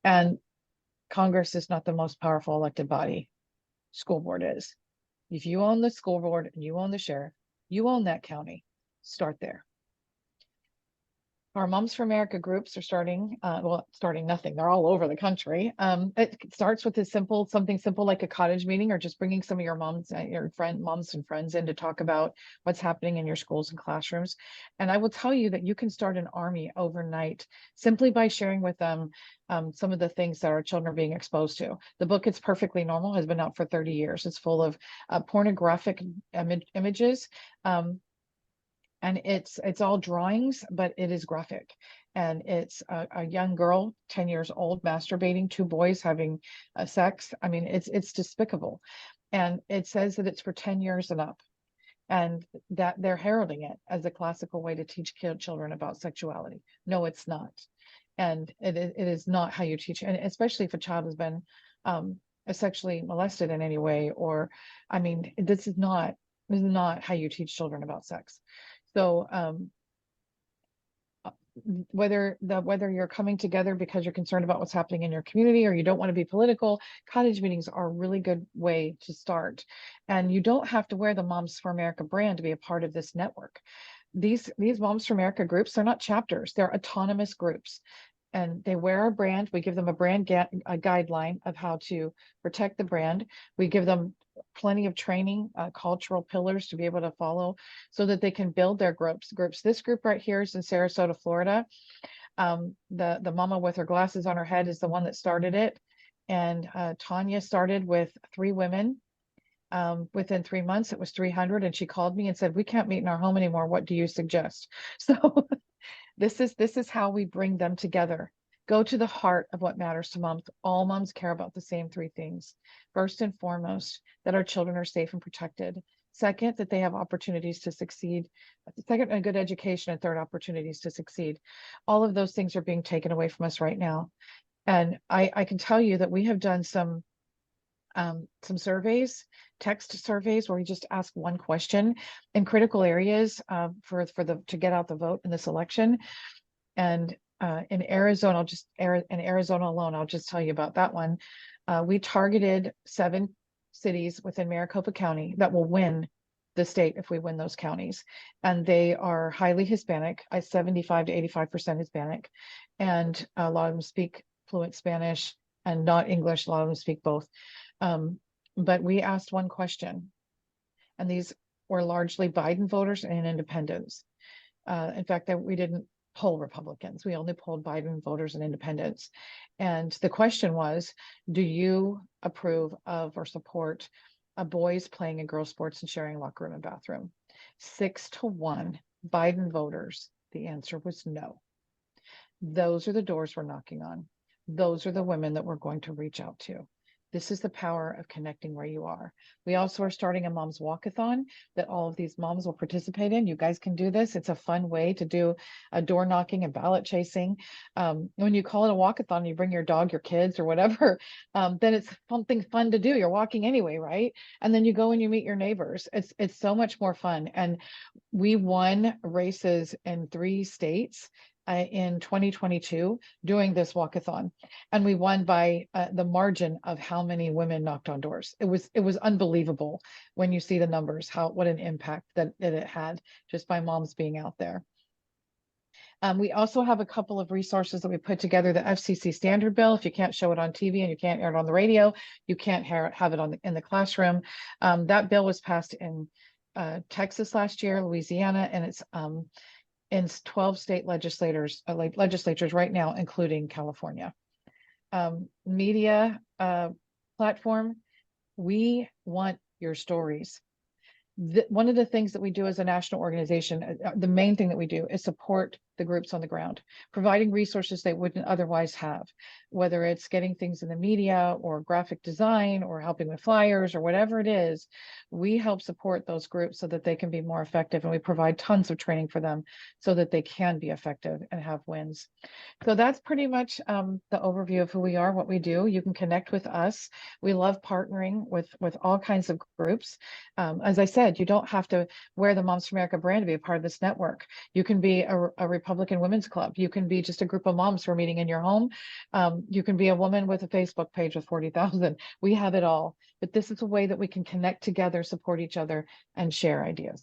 And Congress is not the most powerful elected body. School board is. If you own the school board and you own the sheriff, you own that county. Start there. Our Moms for America groups are starting nothing. They're all over the country. It starts with something simple like a cottage meeting, or just bringing some of your moms and friends in to talk about what's happening in your schools and classrooms. And I will tell you that you can start an army overnight simply by sharing with them some of the things that our children are being exposed to. The book, It's Perfectly Normal, has been out for 30 years. It's full of pornographic images. And it's all drawings, but it is graphic. And it's a young girl, 10 years old, masturbating, 2 boys having sex. I mean, it's despicable. And it says that it's for 10 years and up. And that they're heralding it as a classical way to teach children about sexuality. No, it's not. And it is not how you teach. And especially if a child has been sexually molested in any way, or, I mean, this is not how you teach children about sex. So whether you're coming together because you're concerned about what's happening in your community, or you don't want to be political, cottage meetings are a really good way to start. And you don't have to wear the Moms for America brand to be a part of this network. These Moms for America groups, they're not chapters, they're autonomous groups. And they wear our brand. We give them a brand a guideline of how to protect the brand. We give them plenty of training, cultural pillars to be able to follow, so that they can build their groups. This group right here is in Sarasota, Florida. The mama with her glasses on her head is the one that started it. And Tanya started with 3 women. Within 3 months, it was 300. And she called me and said, we can't meet in our home anymore. What do you suggest? So this is how we bring them together. Go to the heart of what matters to moms. All moms care about the same 3 things. First and foremost, that our children are safe and protected. Second, that they have opportunities to succeed. Second, a good education, and third, opportunities to succeed. All of those things are being taken away from us right now. And I can tell you that we have done some surveys, text surveys, where we just ask one question in critical areas to get out the vote in this election. And in Arizona, in Arizona alone, I'll just tell you about that one. We targeted 7 cities within Maricopa County that will win the state if we win those counties. And they are highly Hispanic, 75 to 85% Hispanic. And a lot of them speak fluent Spanish and not English. A lot of them speak both. But we asked one question, and these were largely Biden voters and independents. In fact, that we didn't poll Republicans. We only polled Biden voters and independents. And the question was, do you approve of or support boys playing in girls' sports and sharing locker room and bathroom? 6-1 Biden voters. The answer was no. Those are the doors we're knocking on. Those are the women that we're going to reach out to. This is the power of connecting where you are. We also are starting a mom's walkathon that all of these moms will participate in. You guys can do this. It's a fun way to do a door knocking and ballot chasing. When you call it a walkathon, you bring your dog, your kids, or whatever, then it's something fun to do. You're walking anyway, right? And then you go and you meet your neighbors. It's so much more fun. And we won races in 3 states in 2022 doing this walkathon, and we won by the margin of how many women knocked on doors. It was unbelievable when you see the numbers, what an impact that it had just by moms being out there. We also have a couple of resources that we put together. The FCC standard bill. If you can't show it on TV and you can't air it on the radio, you can't have it in the classroom. That bill was passed in Texas last year, Louisiana, and it's in 12 state legislatures right now, including California. Media platform, we want your stories. One of the things that we do as a national organization, the main thing that we do is support the groups on the ground, providing resources they wouldn't otherwise have, whether it's getting things in the media or graphic design or helping with flyers or whatever it is. We help support those groups so that they can be more effective, and we provide tons of training for them so that they can be effective and have wins. So that's pretty much the overview of who we are, what we do. You can connect with us. We love partnering with all kinds of groups. As I said, you don't have to wear the Moms for America brand to be a part of this network. You can be a Republican Women's Club. You can be just a group of moms who are meeting in your home. You can be a woman with a Facebook page with 40,000. We have it all. But this is a way that we can connect together, support each other, and share ideas.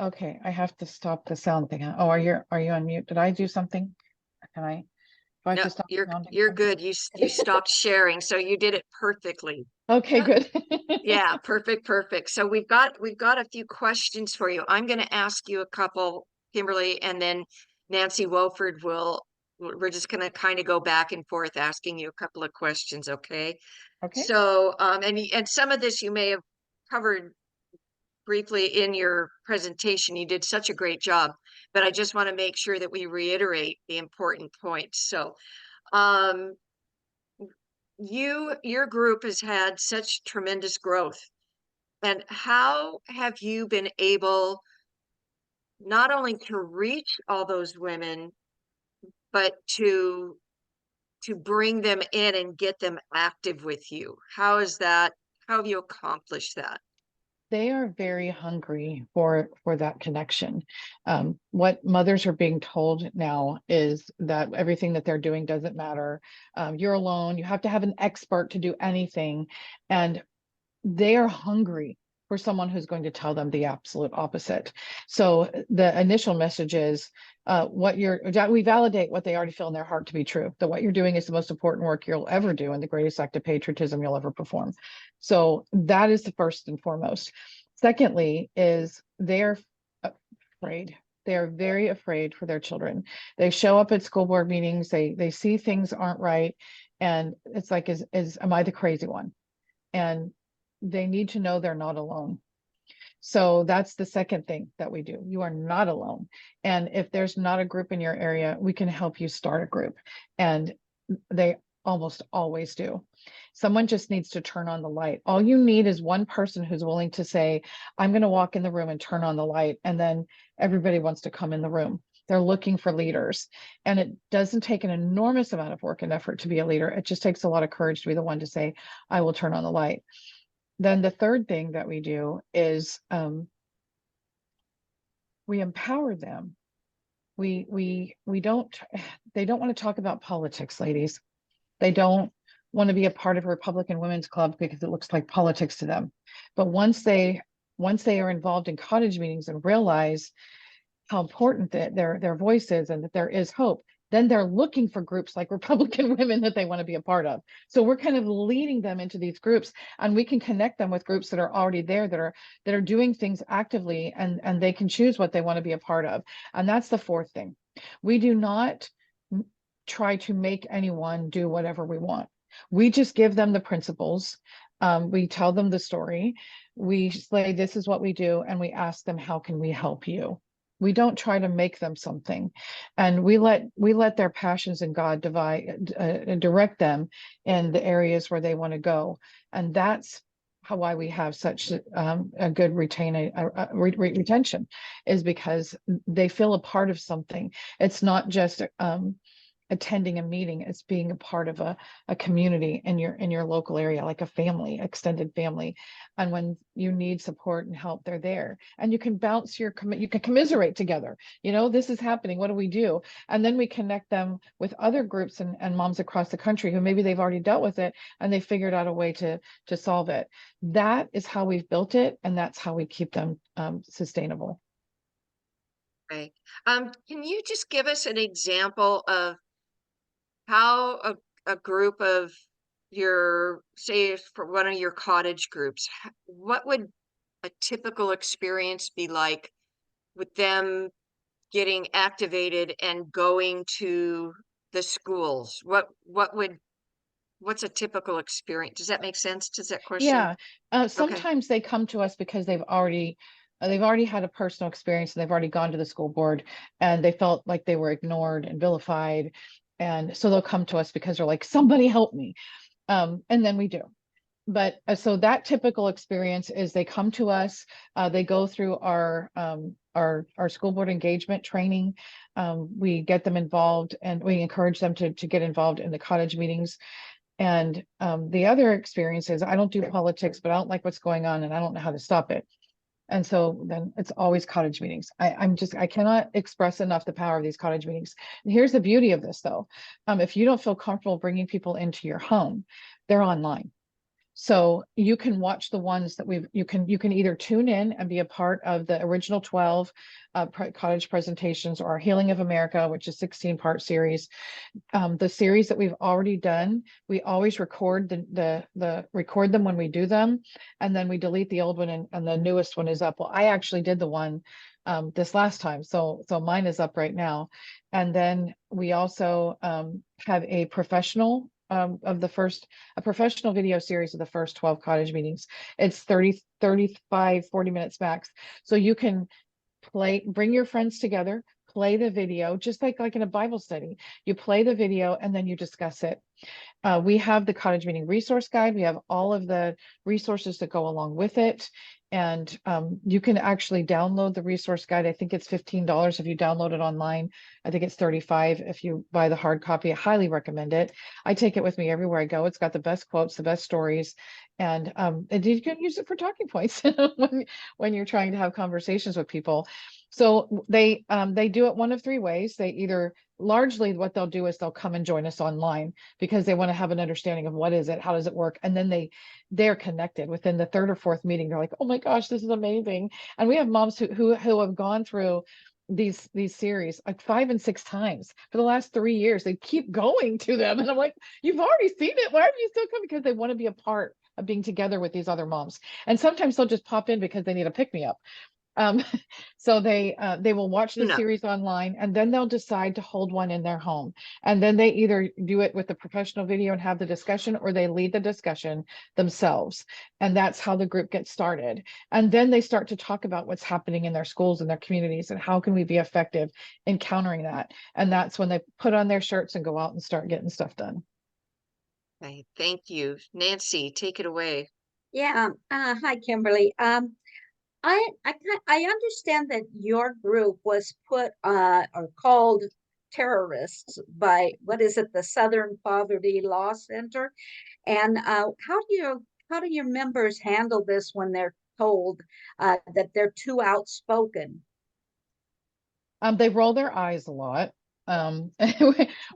Okay, I have to stop the sound thing. Oh, are you on mute? Did I do something? Can I? Do I have No, to stop you're good. You stopped sharing, so you did it perfectly. Okay, good. Yeah, perfect. So we've got a few questions for you. I'm going to ask you a couple, Kimberly, and then Nancy Wofford we're just going to kind of go back and forth asking you a couple of questions, okay? Okay. So, and some of this you may have covered briefly in your presentation. You did such a great job, but I just want to make sure that we reiterate the important points. So, your group has had such tremendous growth, and how have you been able not only to reach all those women, but to bring them in and get them active with you? How have you accomplished that? They are very hungry for that connection. What mothers are being told now is that everything that they're doing doesn't matter. You're alone. You have to have an expert to do anything. And they are hungry for someone who's going to tell them the absolute opposite. So the initial message is we validate what they already feel in their heart to be true, that what you're doing is the most important work you'll ever do and the greatest act of patriotism you'll ever perform. So that is the first and foremost. Secondly is they're afraid. They are very afraid for their children. They show up at school board meetings, they see things aren't right, and it's like, am I the crazy one? And they need to know they're not alone. So that's the second thing that we do. You are not alone. And if there's not a group in your area, we can help you start a group. And they almost always do. Someone just needs to turn on the light. All you need is one person who's willing to say, I'm going to walk in the room and turn on the light. And then everybody wants to come in the room. They're looking for leaders. And it doesn't take an enormous amount of work and effort to be a leader. It just takes a lot of courage to be the one to say, I will turn on the light. Then the third thing that we do is we empower them. We don't, they don't want to talk about politics, ladies. They don't want to be a part of a Republican Women's Club because it looks like politics to them. But once they are involved in cottage meetings and realize how important that their voice is and that there is hope, then they're looking for groups like Republican Women that they want to be a part of. So we're kind of leading them into these groups, and we can connect them with groups that are already there, that are doing things actively, and they can choose what they want to be a part of. And that's the fourth thing. We do not try to make anyone do whatever we want. We just give them the principles. We tell them the story. We say, this is what we do. And we ask them, how can we help you? We don't try to make them something. And we let their passions in God direct them in the areas where they want to go. And that's why we have such a good retention, is because they feel a part of something. It's not just attending a meeting, it's being a part of a community in your local area, like a family, extended family. And when you need support and help, they're there. And you can bounce you can commiserate together. You know, this is happening, what do we do? And then we connect them with other groups and moms across the country who maybe they've already dealt with it and they figured out a way to solve it. That is how we've built it, and that's how we keep them sustainable. Right. Can you just give us an example of how a group of your, say for one of your cottage groups, what would a typical experience be like with them getting activated and going to the schools? What's a typical experience? Does that make sense? Does that question? Yeah. Sometimes they come to us because they've already had a personal experience, and they've already gone to the school board and they felt like they were ignored and vilified. And so they'll come to us because they're like, somebody help me. And then we do. But so that typical experience is they come to us, they go through our school board engagement training. We get them involved, and we encourage them to get involved in the cottage meetings. And the other experience is, I don't do politics, but I don't like what's going on and I don't know how to stop it. And so then it's always cottage meetings. I cannot express enough the power of these cottage meetings. And here's the beauty of this though. If you don't feel comfortable bringing people into your home, they're online. So you can watch the ones that you can either tune in and be a part of the original 12 cottage presentations, or our Healing of America, which is 16-part series. The series that we've already done, we always record record them when we do them, and then we delete the old one, and the newest one is up. Well, I actually did the one this last time, so mine is up right now. And then we also have a professional professional video series of the first 12 cottage meetings. It's 30, 35, 40 minutes max. So you can bring your friends together, play the video, just like in a Bible study. You play the video and then you discuss it. We have the cottage meeting resource guide. We have all of the resources that go along with it. And you can actually download the resource guide. I think it's $15 if you download it online. I think it's $35 if you buy the hard copy. I highly recommend it. I take it with me everywhere I go. It's got the best quotes, the best stories, and you can use it for talking points when you're trying to have conversations with people. So they do it one of three ways. They either, largely what they'll do is they'll come and join us online because they want to have an understanding of what is it, how does it work, and then they're connected within the third or fourth meeting. They're like, oh my gosh, this is amazing. And we have moms who have gone through these series like 5 and 6 times for the last 3 years. They keep going to them, and I'm like, you've already seen it, why are you still coming? Because they want to be a part of being together with these other moms. And sometimes they'll just pop in because they need a pick-me-up. So they will watch the series online, and then they'll decide to hold one in their home. And then they either do it with the professional video and have the discussion, or they lead the discussion themselves. And that's how the group gets started. And then they start to talk about what's happening in their schools and their communities, and how can we be effective in countering that. And that's when they put on their shirts and go out and start getting stuff done. Okay, thank you. Nancy, take it away. Yeah, hi Kimberly. I understand that your group was put or called terrorists by what is it, the Southern Poverty Law Center? And how do your members handle this when they're told that they're too outspoken? They roll their eyes a lot. Um,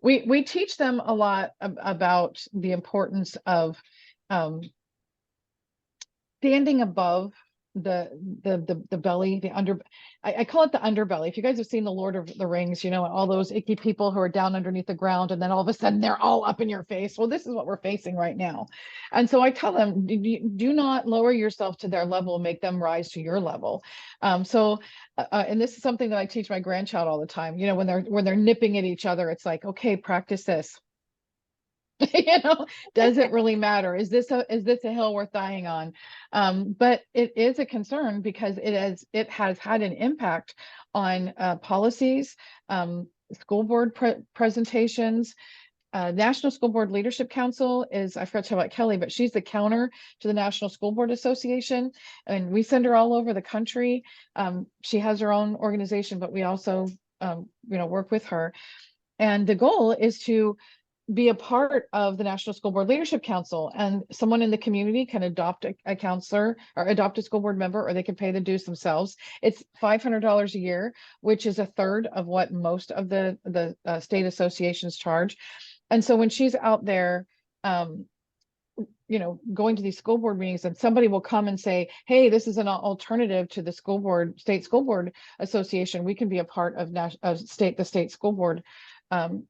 we teach them a lot about the importance of um, standing above the belly, the under, I call it the underbelly. If you guys have seen the Lord of the Rings, you know, all those icky people who are down underneath the ground and then all of a sudden they're all up in your face. Well, this is what we're facing right now. And so I tell them, do not lower yourself to their level, make them rise to your level. And this is something that I teach my grandchild all the time. You know, when they're nipping at each other, it's like, okay, practice this. You know, does it really matter? Is this a hill worth dying on? But it is a concern because it has had an impact on policies, school board presentations. National School Board Leadership Council is, I forgot to talk about Kelly, but she's the counter to the National School Board Association, and we send her all over the country. She has her own organization, but we also work with her. And the goal is to be a part of the National School Board Leadership Council, and someone in the community can adopt a counselor or adopt a school board member, or they can pay the dues themselves. It's $500 a year, which is a third of what most of the state associations charge. And so when she's out there, going to these school board meetings, and somebody will come and say, hey, this is an alternative to the state school board association. We can be a part of the state school board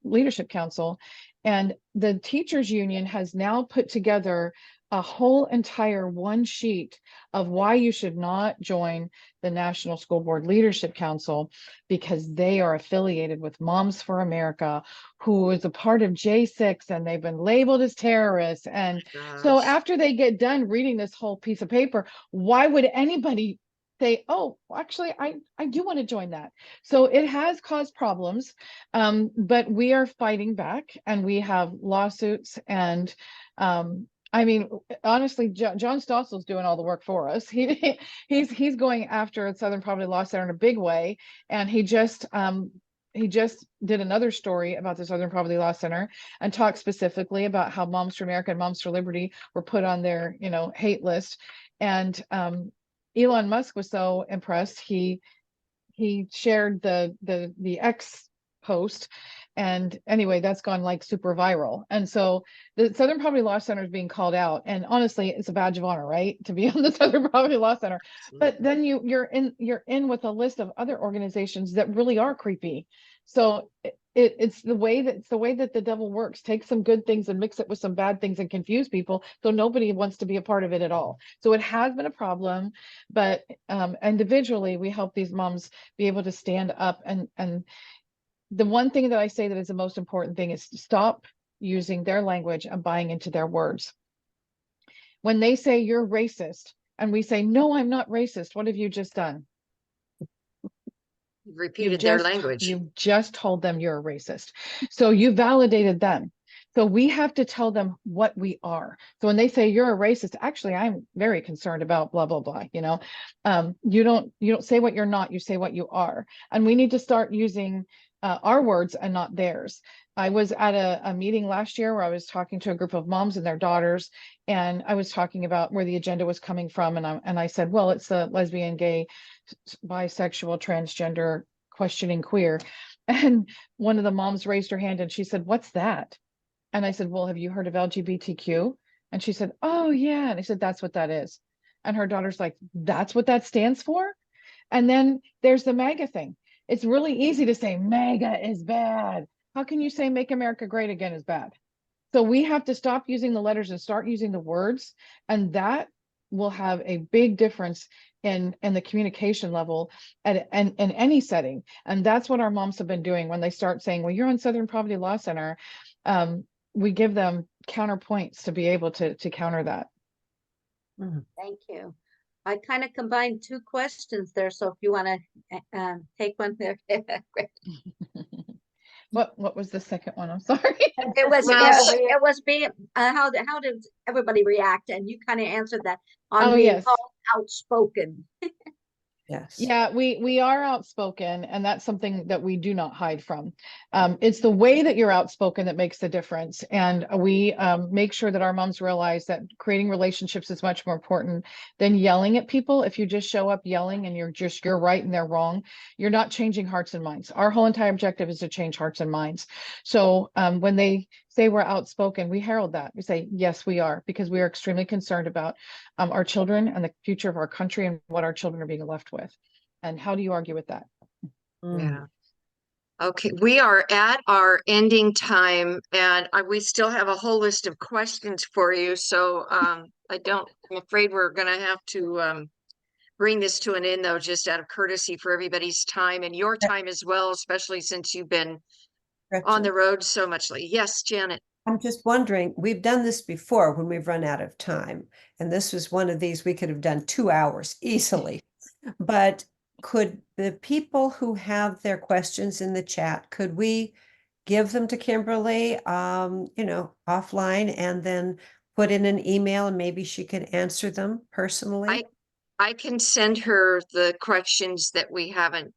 leadership council. And the teachers union has now put together a whole entire one sheet of why you should not join the National School Board Leadership Council, because they are affiliated with Moms for America, who is a part of J6, and they've been labeled as terrorists. And so after they get done reading this whole piece of paper, why would anybody say, oh, actually, I do want to join that? So it has caused problems, but we are fighting back, and we have lawsuits. And I mean, honestly, John Stossel's doing all the work for us. He's going after Southern Poverty Law Center in a big way, and he just did another story about the Southern Poverty Law Center and talked specifically about how Moms for America and Moms for Liberty were put on their hate list. And Elon Musk was so impressed, he shared the X post, and anyway, that's gone like super viral. And so the Southern Poverty Law Center is being called out, and honestly, it's a badge of honor, right, to be on the Southern Poverty Law Center. But then you're in with a list of other organizations that really are creepy. So it's the way that the devil works. Take some good things and mix it with some bad things and confuse people, so nobody wants to be a part of it at all. So it has been a problem, but individually we help these moms be able to stand up. And the one thing that I say that is the most important thing is to stop using their language and buying into their words. When they say you're racist, and we say, no, I'm not racist, what have you just done? Repeated their language. You just told them you're a racist. So you validated them. So we have to tell them what we are. So when they say you're a racist, actually, I'm very concerned about blah, blah, blah. You don't say what you're not, you say what you are. And we need to start using our words and not theirs. I was at a meeting last year where I was talking to a group of moms and their daughters, and I was talking about where the agenda was coming from. And I said, well, it's the lesbian, gay, bisexual, transgender, questioning queer. And one of the moms raised her hand and she said, what's that? And I said, well, have you heard of LGBTQ? And she said, oh yeah. And I said, that's what that is. And her daughter's like, that's what that stands for? And then there's the MAGA thing. It's really easy to say MAGA is bad. How can you say make America great again is bad? So we have to stop using the letters and start using the words. And that will have a big difference in the communication level and in any setting. And that's what our moms have been doing when they start saying, well, you're on Southern Poverty Law Center. We give them counterpoints to be able to counter that. Thank you. I kind of combined two questions there. So if you want to take one there. What was the second one? I'm sorry. It was, Yes. it was being, how did everybody react? And you kind of answered that on Oh, being yes. called outspoken. Yes. Yeah, we are outspoken, and that's something that we do not hide from. It's the way that you're outspoken that makes the difference. And we make sure that our moms realize that creating relationships is much more important than yelling at people. If you just show up yelling and you're right and they're wrong, you're not changing hearts and minds. Our whole entire objective is to change hearts and minds. So when they say we're outspoken, we herald that. We say, yes, we are, because we are extremely concerned about our children and the future of our country and what our children are being left with. And how do you argue with that? Yeah. Okay, we are at our ending time, and we still have a whole list of questions for you. So I'm afraid we're going to have to bring this to an end, though, just out of courtesy for everybody's time and your time as well, especially since you've been on Gretchen, the road so much lately. Yes, Janet. I'm just wondering, we've done this before when we've run out of time, and this was one of these we could have done 2 hours easily. But could the people who have their questions in the chat, could we give them to Kimberly, offline, and then put in an email and maybe she could answer them personally? I can send her the questions that we haven't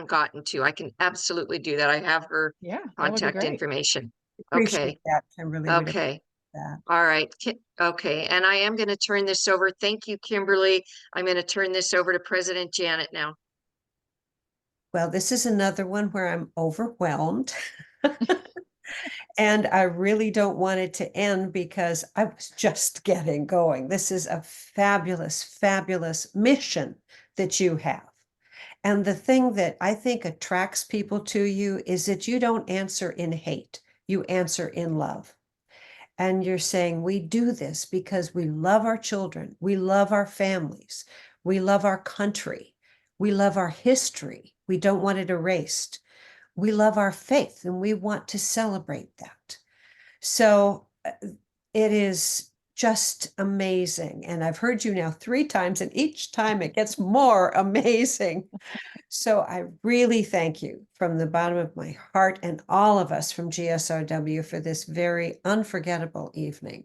gotten to. I can absolutely do that. I have her Yeah, that would be contact great. information. Appreciate Okay. that, Kimberly. We'd Okay. that. All right. Okay. And I am going to turn this over. Thank you, Kimberly. I'm going to turn this over to President Janet now. Well, this is another one where I'm overwhelmed. And I really don't want it to end because I was just getting going. This is a fabulous, fabulous mission that you have. And the thing that I think attracts people to you is that you don't answer in hate, you answer in love. And you're saying, we do this because we love our children, we love our families, we love our country, we love our history, we don't want it erased. We love our faith and we want to celebrate that. So it is just amazing. And I've heard you now 3 times, and each time it gets more amazing. So I really thank you from the bottom of my heart and all of us from GSRW for this very unforgettable evening.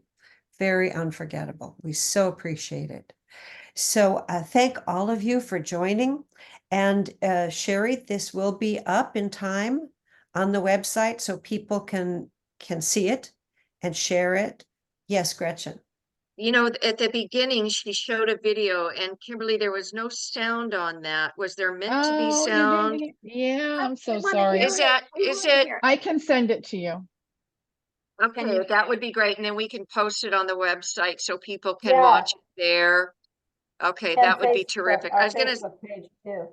Very unforgettable. We so appreciate it. So thank all of you for joining. And Sherry, this will be up in time on the website so people can see it and share it. Yes, Gretchen. You know, at the beginning, she showed a video, and Kimberly, there was no sound on that. Was there meant to be Oh, sound? yeah, I'm so We wanna sorry. hear Is it. that, We is wanna it? hear I can send it to you. Okay, that would be great. And then we can post it on the website so people can Yeah. watch it there. Okay, And that would be Facebook, terrific. I our was gonna, Facebook page too.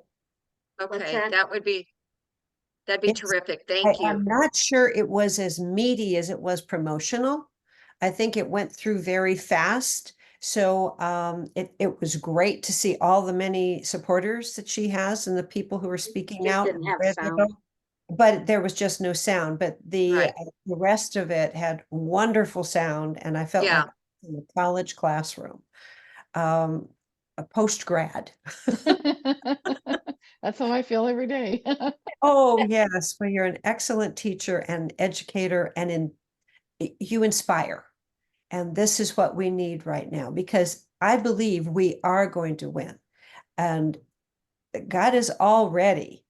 okay, that? that'd be It's- terrific. Thank you. I'm not sure it was as meaty as it was promotional. I think it went through very fast. So it was great to see all the many supporters that she has and the people who are speaking Just out. didn't have where they sound. go. But there was just no sound. But Right. the rest of it had wonderful sound, and I felt Yeah. like I was in a college classroom, a post grad. That's how I feel every day. Oh yes, well you're an excellent teacher and educator, and you inspire. And this is what we need right now because I believe we are going to win. And God has already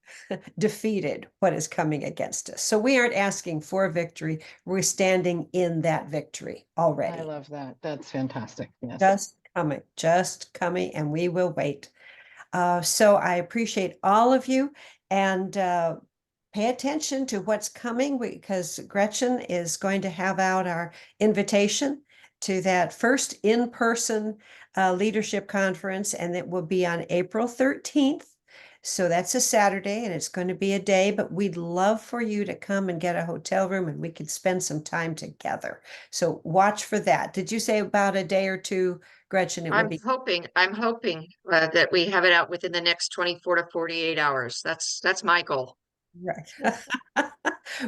defeated what is coming against us. So we aren't asking for victory. We're standing in that victory already. I love that. That's fantastic. Yes. Just coming, and we will wait. So I appreciate all of you, and pay attention to what's coming because Gretchen is going to have out our invitation to that first in-person leadership conference, and it will be on April 13th. So that's a Saturday, and it's going to be a day, but we'd love for you to come and get a hotel room and we could spend some time together. So watch for that. Did you say about a day or two, Gretchen? It will be. I'm hoping that we have it out within the next 24 to 48 hours. That's my goal. Right.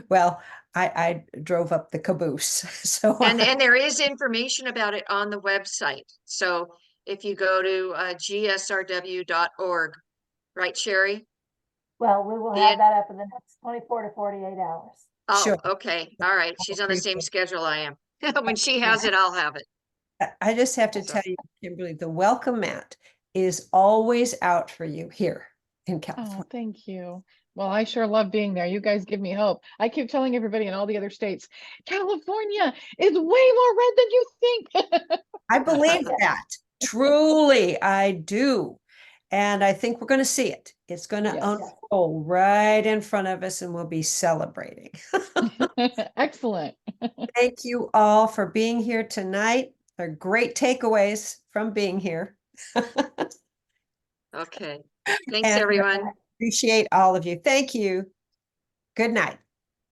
Well, I drove up the caboose, so And there is information about it on the website. So if you go to gsrw.org, right, Sherry? Well, we will The have en- that up in the next 24 to 48 hours. Oh, Sure. okay. All right. She's on the same Appreciate schedule I am. When she has it, I'll have it. I just have to So- tell you, Kimberly, the welcome mat is always out for you here in Oh, California. thank you. Well, I sure love being there. You guys give me hope. I keep telling everybody in all the other states, California is way more red than you think. I believe that. Truly, I do. And I think we're going to see it. It's going to Yes. unfold right in front of us, and we'll be celebrating. Excellent. Thank you all for being here tonight. They're great takeaways from being here. Okay. Thanks, And everyone. appreciate all of you. Thank you. Good night.